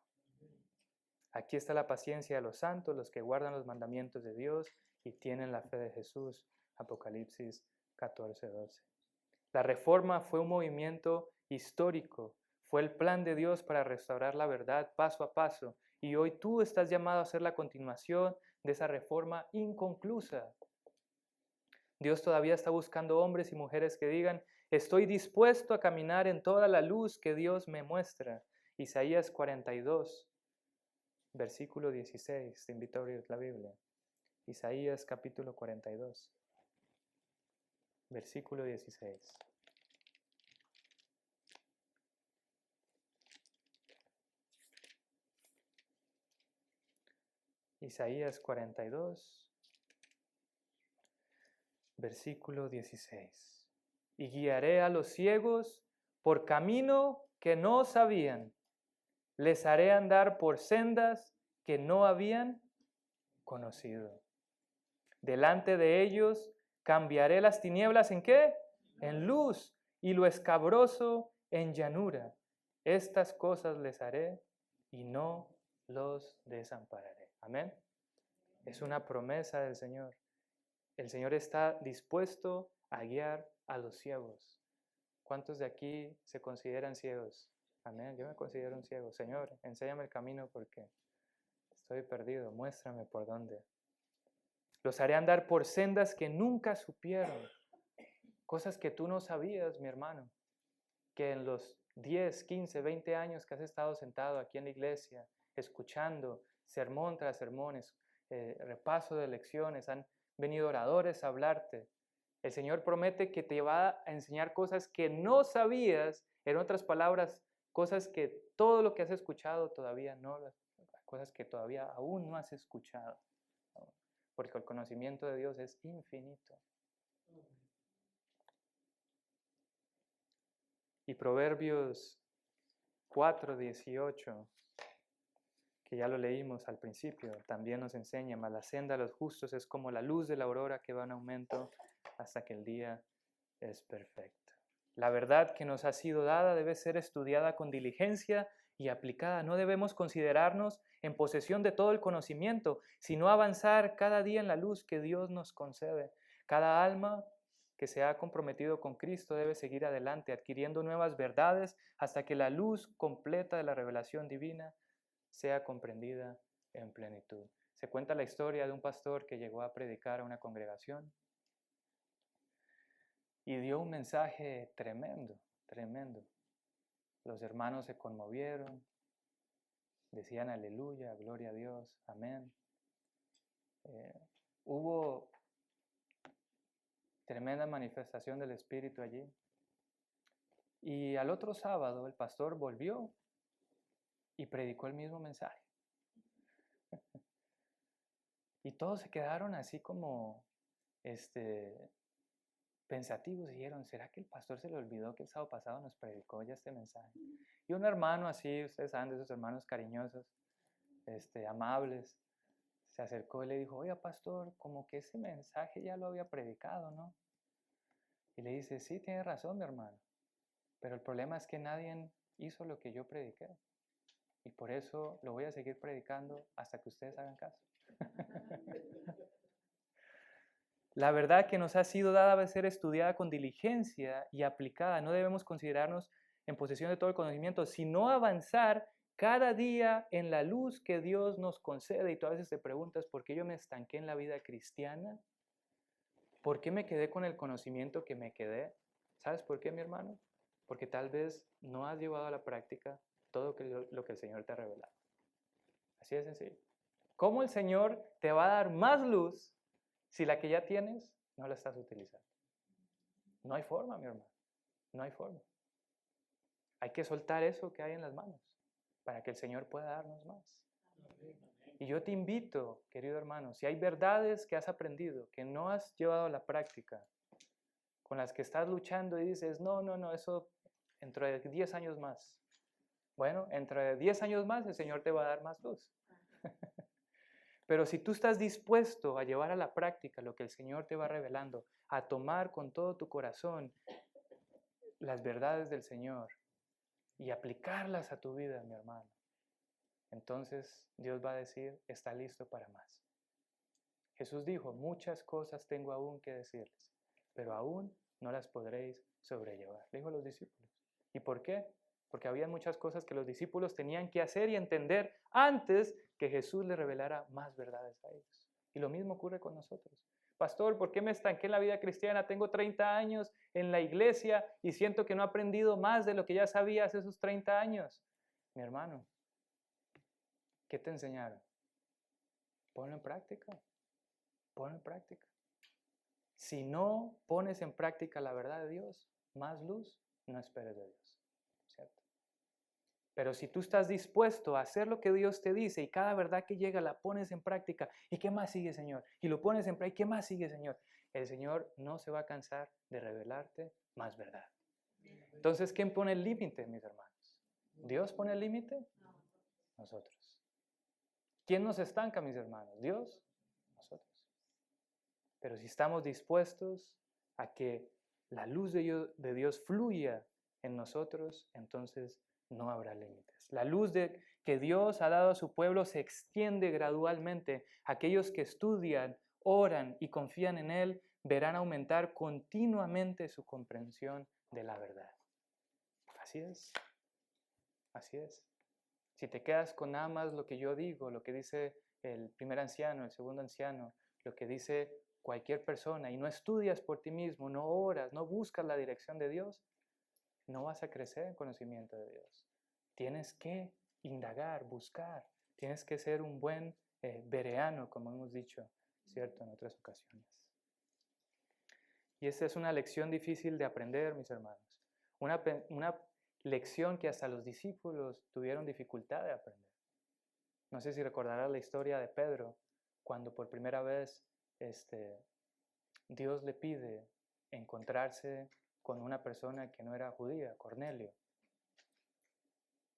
Aquí está la paciencia de los santos, los que guardan los mandamientos de Dios y tienen la fe de Jesús. Apocalipsis 14:12. La reforma fue un movimiento histórico, fue el plan de Dios para restaurar la verdad paso a paso, y hoy tú estás llamado a ser la continuación de esa reforma inconclusa. Dios todavía está buscando hombres y mujeres que digan, estoy dispuesto a caminar en toda la luz que Dios me muestra. Isaías 42, versículo 16. Te invito a abrir la Biblia. Isaías capítulo 42, versículo 16. Isaías 42, versículo 16. Y guiaré a los ciegos por camino que no sabían. Les haré andar por sendas que no habían conocido. Delante de ellos cambiaré las tinieblas ¿en qué? En luz, y lo escabroso en llanura. Estas cosas les haré y no los desampararé. Amén. Es una promesa del Señor. El Señor está dispuesto a guiar a los ciegos. ¿Cuántos de aquí se consideran ciegos? Amén. Yo me considero un ciego. Señor, enséñame el camino porque estoy perdido. Muéstrame por dónde. Los haré andar por sendas que nunca supieron. Cosas que tú no sabías, mi hermano. Que en los 10, 15, 20 años que has estado sentado aquí en la iglesia, escuchando sermón tras sermones, repaso de lecciones, han venido oradores a hablarte. El Señor promete que te va a enseñar cosas que no sabías, en otras palabras, cosas que todo lo que has escuchado todavía no, cosas que todavía aún no has escuchado, ¿no? Porque el conocimiento de Dios es infinito. Y Proverbios 4:18, que ya lo leímos al principio, también nos enseña, mas la senda de los justos es como la luz de la aurora que va en aumento hasta que el día es perfecto. La verdad que nos ha sido dada debe ser estudiada con diligencia y aplicada. No debemos considerarnos en posesión de todo el conocimiento, sino avanzar cada día en la luz que Dios nos concede. Cada alma que se ha comprometido con Cristo debe seguir adelante, adquiriendo nuevas verdades hasta que la luz completa de la revelación divina sea comprendida en plenitud. Se cuenta la historia de un pastor que llegó a predicar a una congregación y dio un mensaje tremendo, tremendo. Los hermanos se conmovieron, decían aleluya, gloria a Dios, amén. Hubo tremenda manifestación del Espíritu allí. Y al otro sábado el pastor volvió y predicó el mismo mensaje. Y todos se quedaron así como pensativos y dijeron, ¿será que el pastor se le olvidó que el sábado pasado nos predicó ya este mensaje? Y un hermano así, ustedes saben de esos hermanos cariñosos, amables, se acercó y le dijo, oiga pastor, como que ese mensaje ya lo había predicado, ¿no? Y le dice, sí, tiene razón mi hermano, pero el problema es que nadie hizo lo que yo prediqué. Y por eso lo voy a seguir predicando hasta que ustedes hagan caso. La verdad que nos ha sido dada debe ser estudiada con diligencia y aplicada. No debemos considerarnos en posesión de todo el conocimiento, sino avanzar cada día en la luz que Dios nos concede. Y tú a veces te preguntas, ¿por qué yo me estanqué en la vida cristiana? ¿Por qué me quedé con el conocimiento que me quedé? ¿Sabes por qué, mi hermano? Porque tal vez no has llevado a la práctica todo lo que el Señor te ha revelado. Así de sencillo. ¿Cómo el Señor te va a dar más luz si la que ya tienes no la estás utilizando? No hay forma, mi hermano. No hay forma. Hay que soltar eso que hay en las manos para que el Señor pueda darnos más. Y yo te invito, querido hermano, si hay verdades que has aprendido, que no has llevado a la práctica, con las que estás luchando y dices, no, eso dentro de 10 años más. Bueno, dentro de 10 años más el Señor te va a dar más luz. Pero si tú estás dispuesto a llevar a la práctica lo que el Señor te va revelando, a tomar con todo tu corazón las verdades del Señor y aplicarlas a tu vida, mi hermano, entonces Dios va a decir, está listo para más. Jesús dijo, muchas cosas tengo aún que decirles, pero aún no las podréis sobrellevar. Le dijo a los discípulos. ¿Y por qué? Porque había muchas cosas que los discípulos tenían que hacer y entender antes que Jesús les revelara más verdades a ellos. Y lo mismo ocurre con nosotros. Pastor, ¿por qué me estanqué en la vida cristiana? Tengo 30 años en la iglesia y siento que no he aprendido más de lo que ya sabía hace esos 30 años. Mi hermano, ¿qué te enseñaron? Ponlo en práctica. Ponlo en práctica. Si no pones en práctica la verdad de Dios, más luz no esperes de Dios, ¿cierto? Pero si tú estás dispuesto a hacer lo que Dios te dice y cada verdad que llega la pones en práctica, ¿y qué más sigue, Señor? Y lo pones en práctica, ¿y qué más sigue, Señor? El Señor no se va a cansar de revelarte más verdad. Entonces, ¿quién pone el límite, mis hermanos? ¿Dios pone el límite? Nosotros. ¿Quién nos estanca, mis hermanos? ¿Dios? Nosotros. Pero si estamos dispuestos a que la luz de Dios fluya en nosotros, entonces no habrá límites. La luz que Dios ha dado a su pueblo se extiende gradualmente. Aquellos que estudian, oran y confían en Él verán aumentar continuamente su comprensión de la verdad. Así es. Así es. Si te quedas con nada más lo que yo digo, lo que dice el primer anciano, el segundo anciano, lo que dice cualquier persona, y no estudias por ti mismo, no oras, no buscas la dirección de Dios, no vas a crecer en conocimiento de Dios. Tienes que indagar, buscar, tienes que ser un buen bereano, como hemos dicho, ¿cierto?, en otras ocasiones. Y esta es una lección difícil de aprender, mis hermanos. Una lección que hasta los discípulos tuvieron dificultad de aprender. No sé si recordarás la historia de Pedro, cuando por primera vez Dios le pide encontrarse con una persona que no era judía, Cornelio.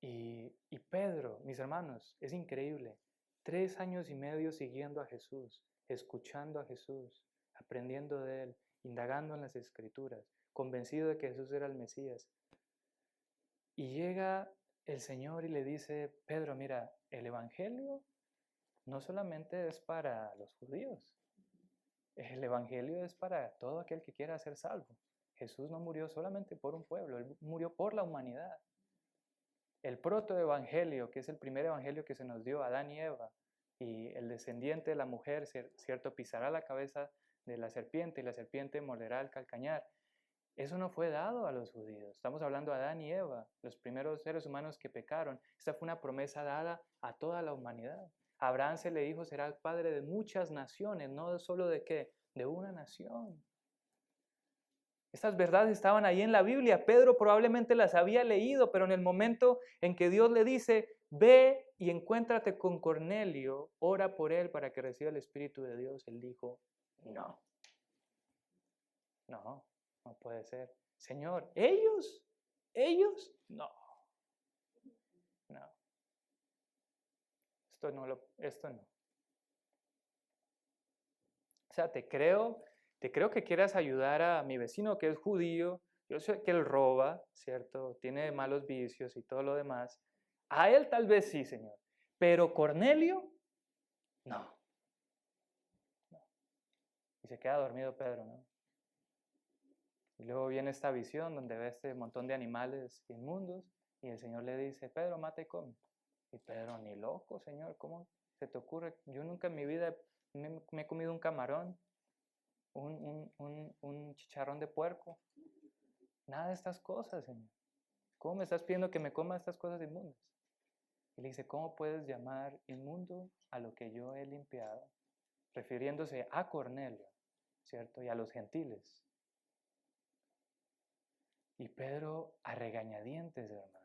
Y Pedro, mis hermanos, es increíble. 3 años y medio siguiendo a Jesús, escuchando a Jesús, aprendiendo de Él, indagando en las Escrituras, convencido de que Jesús era el Mesías. Y llega el Señor y le dice, Pedro, mira, el Evangelio no solamente es para los judíos, el Evangelio es para todo aquel que quiera ser salvo. Jesús no murió solamente por un pueblo, Él murió por la humanidad. El protoevangelio, que es el primer evangelio que se nos dio a Adán y Eva, y el descendiente de la mujer, ¿cierto?, pisará la cabeza de la serpiente y la serpiente morderá el calcañar. Eso no fue dado a los judíos. Estamos hablando de Adán y Eva, los primeros seres humanos que pecaron. Esta fue una promesa dada a toda la humanidad. A Abraham se le dijo, será padre de muchas naciones, no solo de qué, de una nación. Estas verdades estaban ahí en la Biblia. Pedro probablemente las había leído, pero en el momento en que Dios le dice, ve y encuéntrate con Cornelio, ora por él para que reciba el Espíritu de Dios, él dijo, no, no puede ser. Señor, ¿ellos? No. Esto no. O sea, te creo que quieras ayudar a mi vecino que es judío, yo sé que él roba, ¿cierto? Tiene malos vicios y todo lo demás. A él tal vez sí, Señor, pero Cornelio, no. Y se queda dormido Pedro, ¿no? Y luego viene esta visión donde ve este montón de animales inmundos y el Señor le dice, Pedro, mata y come. Y Pedro, ni loco, Señor, ¿cómo se te ocurre? Yo nunca en mi vida me he comido un camarón, un chicharrón de puerco, nada de estas cosas, Señor. ¿Cómo me estás pidiendo que me coma estas cosas inmundas? Y le dice, ¿cómo puedes llamar inmundo a lo que yo he limpiado? Refiriéndose a Cornelio, ¿cierto? Y a los gentiles. Y Pedro a regañadientes, hermano.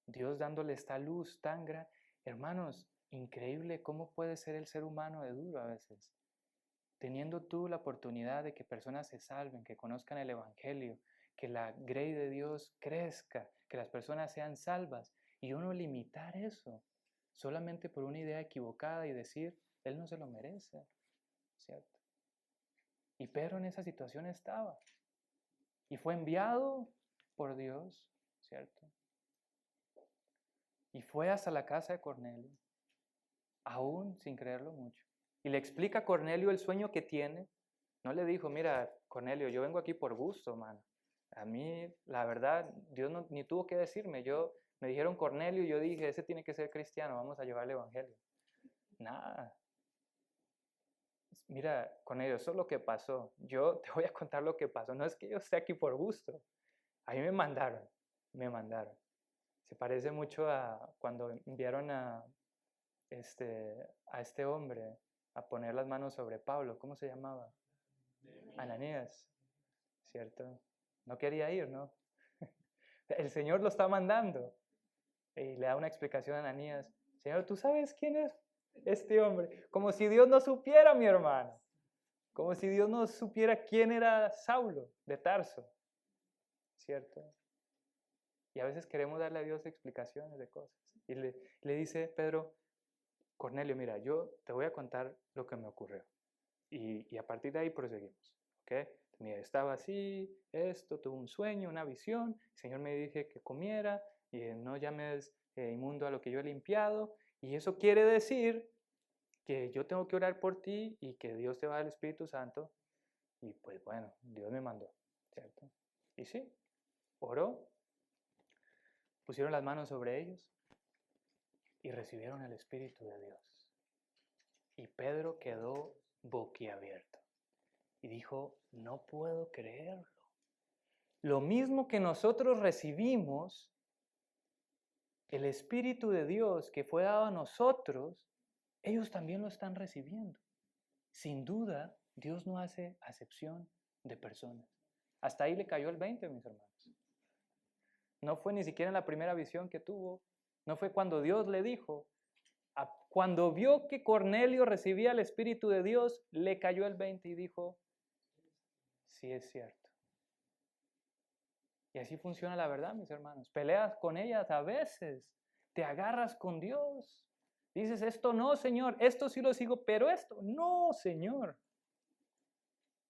Dios dándole esta luz tan grande. Hermanos, increíble cómo puede ser el ser humano de duro a veces. Teniendo tú la oportunidad de que personas se salven, que conozcan el Evangelio, que la grey de Dios crezca, que las personas sean salvas, y uno limitar eso solamente por una idea equivocada y decir, él no se lo merece, ¿cierto? Y Pedro en esa situación estaba, y fue enviado por Dios, ¿cierto? Y fue hasta la casa de Cornelio, aún sin creerlo mucho. Y le explica a Cornelio el sueño que tiene. No le dijo, mira, Cornelio, yo vengo aquí por gusto, mano. A mí, la verdad, Dios ni tuvo que decirme. Me dijeron Cornelio y yo dije, ese tiene que ser cristiano, vamos a llevar el evangelio. Nada. mira, Cornelio, eso es lo que pasó. Yo te voy a contar lo que pasó. No es que yo esté aquí por gusto. A mí me mandaron, me mandaron. Se parece mucho a cuando enviaron a este hombre a poner las manos sobre Pablo. ¿Cómo se llamaba? Ananías, ¿cierto? No quería ir, ¿no? El Señor lo está mandando. Y le da una explicación a Ananías. Señor, ¿tú sabes quién es este hombre? Como si Dios no supiera, mi hermano. Como si Dios no supiera quién era Saulo de Tarso, ¿cierto? Y a veces queremos darle a Dios explicaciones de cosas. Y le dice Pedro, Cornelio, mira, yo te voy a contar lo que me ocurrió. Y a partir de ahí proseguimos. ¿Ok? Mira, estaba así, tuve un sueño, una visión. El Señor me dije que comiera y no llames inmundo a lo que yo he limpiado. Y eso quiere decir que yo tengo que orar por ti y que Dios te va a dar el Espíritu Santo. Y pues bueno, Dios me mandó, ¿cierto? Y sí, oró, pusieron las manos sobre ellos y recibieron el Espíritu de Dios. Y Pedro quedó boquiabierto y dijo, no puedo creerlo. Lo mismo que nosotros recibimos, el Espíritu de Dios que fue dado a nosotros, ellos también lo están recibiendo. Sin duda, Dios no hace acepción de personas. Hasta ahí le cayó el 20, mis hermanos. No fue ni siquiera en la primera visión que tuvo. No fue cuando Dios le dijo. Cuando vio que Cornelio recibía el Espíritu de Dios, le cayó el 20 y dijo, sí es cierto. Y así funciona la verdad, mis hermanos. Peleas con ellas a veces. Te agarras con Dios. Dices, esto no, Señor. Esto sí lo sigo, pero esto no, Señor.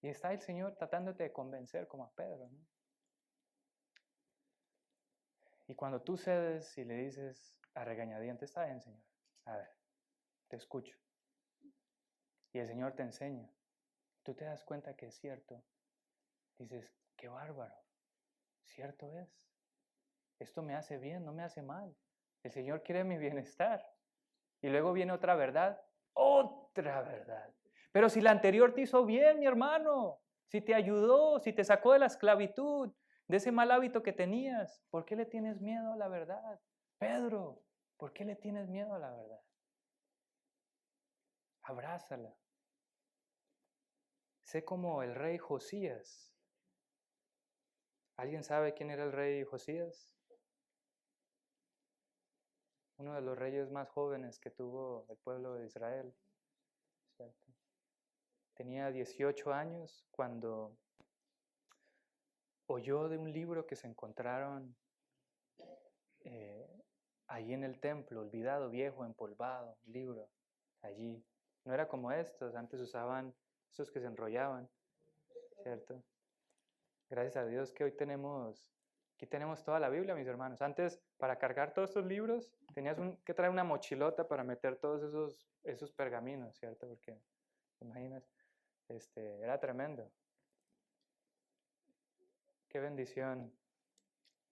Y está el Señor tratándote de convencer como a Pedro, ¿no? Y cuando tú cedes y le dices a regañadientes, está bien, Señor. A ver, te escucho. Y el Señor te enseña. Tú te das cuenta que es cierto. Dices, qué bárbaro. Cierto es. Esto me hace bien, no me hace mal. El Señor quiere mi bienestar. Y luego viene otra verdad. Otra verdad. Pero si la anterior te hizo bien, mi hermano, si te ayudó, si te sacó de la esclavitud, de ese mal hábito que tenías, ¿por qué le tienes miedo a la verdad? Pedro, ¿por qué le tienes miedo a la verdad? Abrázala. Sé como el rey Josías. ¿Alguien sabe quién era el rey Josías? Uno de los reyes más jóvenes que tuvo el pueblo de Israel, ¿cierto? Tenía 18 años cuando oyó de un libro que se encontraron allí en el templo, olvidado, viejo, empolvado, un libro allí. No era como estos, antes usaban esos que se enrollaban, ¿cierto? Gracias a Dios que aquí tenemos toda la Biblia, mis hermanos. Antes, para cargar todos estos libros, tenías que traer una mochilota para meter todos esos pergaminos, ¿cierto? Porque, ¿te imaginas? Era tremendo. Qué bendición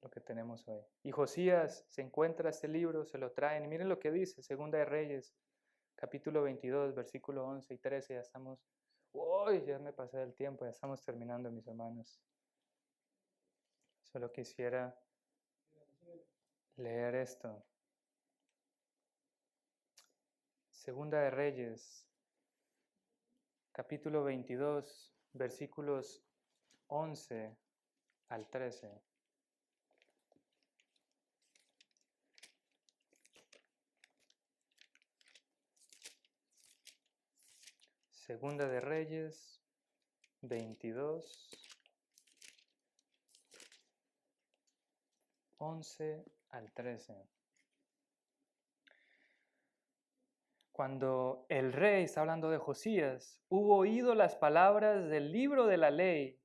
lo que tenemos hoy. Y Josías se encuentra este libro, se lo traen. Y miren lo que dice, Segunda de Reyes, capítulo 22, versículo 11 y 13. Ya estamos, uy, ya me pasé del tiempo, ya estamos terminando, mis hermanos. Solo quisiera leer esto. Segunda de Reyes, capítulo 22, versículos 11 al 13. Segunda de Reyes, 22, 11 al 13. Cuando el rey, está hablando de Josías, hubo oído las palabras del libro de la ley,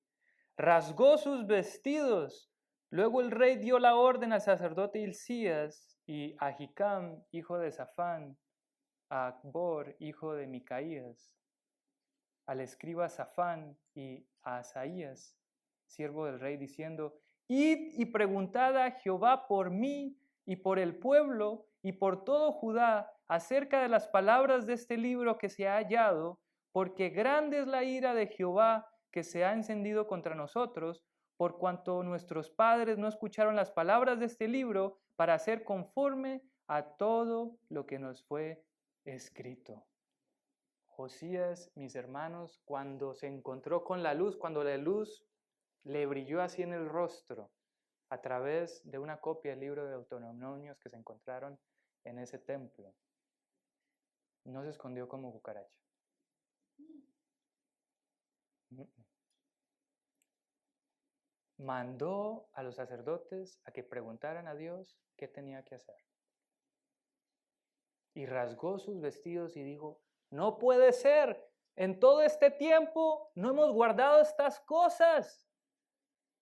rasgó sus vestidos. Luego el rey dio la orden al sacerdote Hilcías y a Ahicam, hijo de Safán, a Acbor, hijo de Micaías, al escriba Safán y a Asaías, siervo del rey, diciendo, id y preguntad a Jehová por mí y por el pueblo y por todo Judá acerca de las palabras de este libro que se ha hallado, porque grande es la ira de Jehová que se ha encendido contra nosotros, por cuanto nuestros padres no escucharon las palabras de este libro para hacer conforme a todo lo que nos fue escrito. Josías, mis hermanos, cuando se encontró con la luz, cuando la luz le brilló así en el rostro, a través de una copia del libro de Deuteronomios que se encontraron en ese templo, no se escondió como cucaracha. Mandó a los sacerdotes a que preguntaran a Dios qué tenía que hacer. Y rasgó sus vestidos y dijo, no puede ser, en todo este tiempo no hemos guardado estas cosas.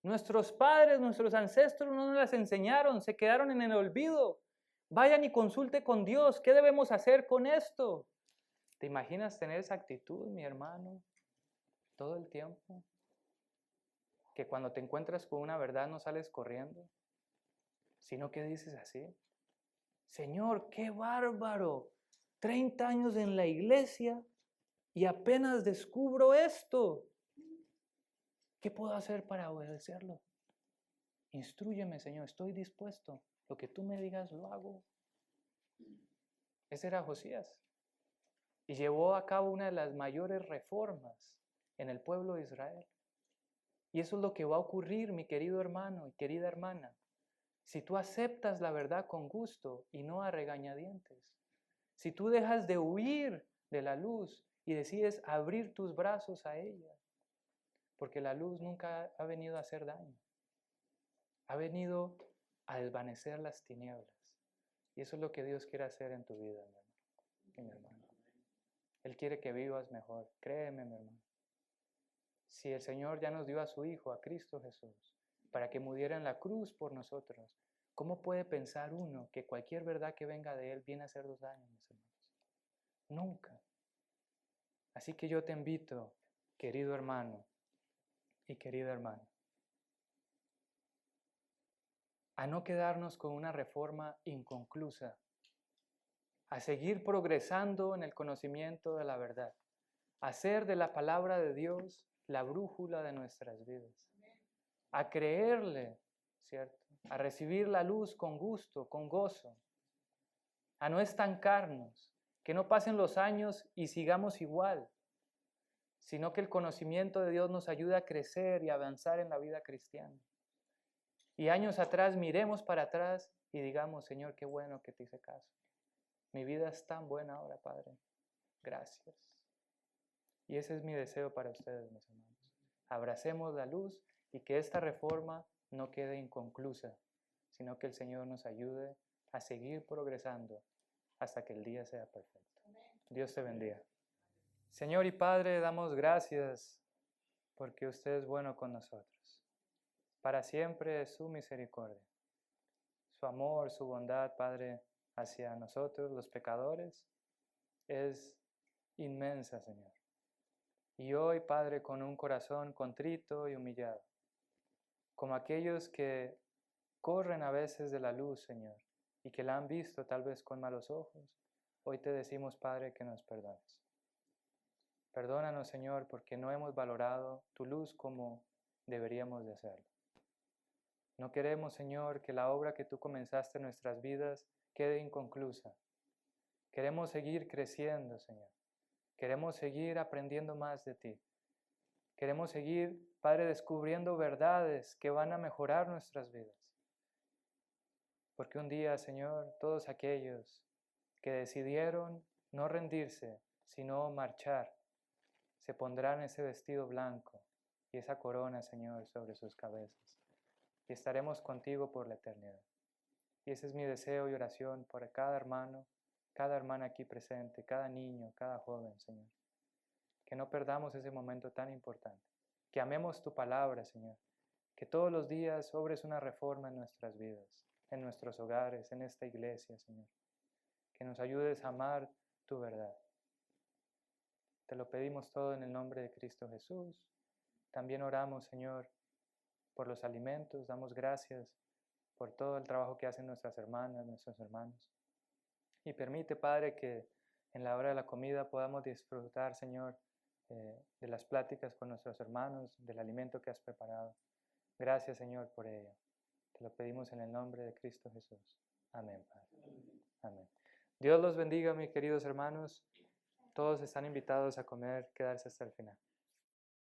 Nuestros padres, nuestros ancestros no nos las enseñaron, se quedaron en el olvido. Vayan y consulte con Dios, ¿qué debemos hacer con esto? ¿Te imaginas tener esa actitud, mi hermano, todo el tiempo? Que cuando te encuentras con una verdad no sales corriendo, sino que dices así, Señor, qué bárbaro, 30 años en la iglesia y apenas descubro esto. ¿Qué puedo hacer para obedecerlo? Instrúyeme, Señor, estoy dispuesto. Lo que tú me digas, lo hago. Ese era Josías. Y llevó a cabo una de las mayores reformas en el pueblo de Israel. Y eso es lo que va a ocurrir, mi querido hermano y querida hermana, si tú aceptas la verdad con gusto y no a regañadientes. Si tú dejas de huir de la luz y decides abrir tus brazos a ella. Porque la luz nunca ha venido a hacer daño. Ha venido a desvanecer las tinieblas. Y eso es lo que Dios quiere hacer en tu vida, mi hermano. Él quiere que vivas mejor. Créeme, mi hermano. Si el Señor ya nos dio a su Hijo, a Cristo Jesús, para que muriera en la cruz por nosotros, ¿cómo puede pensar uno que cualquier verdad que venga de Él viene a hacernos daño, mis hermanos? Nunca. Así que yo te invito, querido hermano y querida hermana, a no quedarnos con una reforma inconclusa, a seguir progresando en el conocimiento de la verdad, a hacer de la palabra de Dios la brújula de nuestras vidas, a creerle, ¿cierto? A recibir la luz con gusto, con gozo, a no estancarnos, que no pasen los años y sigamos igual, sino que el conocimiento de Dios nos ayude a crecer y avanzar en la vida cristiana. Y años atrás miremos para atrás y digamos, Señor, qué bueno que te hice caso. Mi vida es tan buena ahora, Padre. Gracias. Y ese es mi deseo para ustedes, mis hermanos. Abracemos la luz y que esta reforma no quede inconclusa, sino que el Señor nos ayude a seguir progresando hasta que el día sea perfecto. Dios te bendiga. Señor y Padre, damos gracias porque usted es bueno con nosotros. Para siempre es su misericordia, su amor, su bondad, Padre, hacia nosotros, los pecadores, es inmensa, Señor. Y hoy, Padre, con un corazón contrito y humillado, como aquellos que corren a veces de la luz, Señor, y que la han visto tal vez con malos ojos, hoy te decimos, Padre, que nos perdones. Perdónanos, Señor, porque no hemos valorado tu luz como deberíamos de hacerlo. No queremos, Señor, que la obra que tú comenzaste en nuestras vidas quede inconclusa. Queremos seguir creciendo, Señor. Queremos seguir aprendiendo más de ti. Queremos seguir, Padre, descubriendo verdades que van a mejorar nuestras vidas. Porque un día, Señor, todos aquellos que decidieron no rendirse, sino marchar, se pondrán ese vestido blanco y esa corona, Señor, sobre sus cabezas. Y estaremos contigo por la eternidad. Y ese es mi deseo y oración por cada hermano, cada hermana aquí presente, cada niño, cada joven, Señor. Que no perdamos ese momento tan importante. Que amemos tu palabra, Señor. Que todos los días obres una reforma en nuestras vidas, en nuestros hogares, en esta iglesia, Señor. Que nos ayudes a amar tu verdad. Te lo pedimos todo en el nombre de Cristo Jesús. También oramos, Señor, por los alimentos. Damos gracias por todo el trabajo que hacen nuestras hermanas, nuestros hermanos. Y permite, Padre, que en la hora de la comida podamos disfrutar, Señor, de las pláticas con nuestros hermanos, del alimento que has preparado. Gracias, Señor, por ello. Te lo pedimos en el nombre de Cristo Jesús. Amén, Padre. Amén. Dios los bendiga, mis queridos hermanos. Todos están invitados a comer, quedarse hasta el final.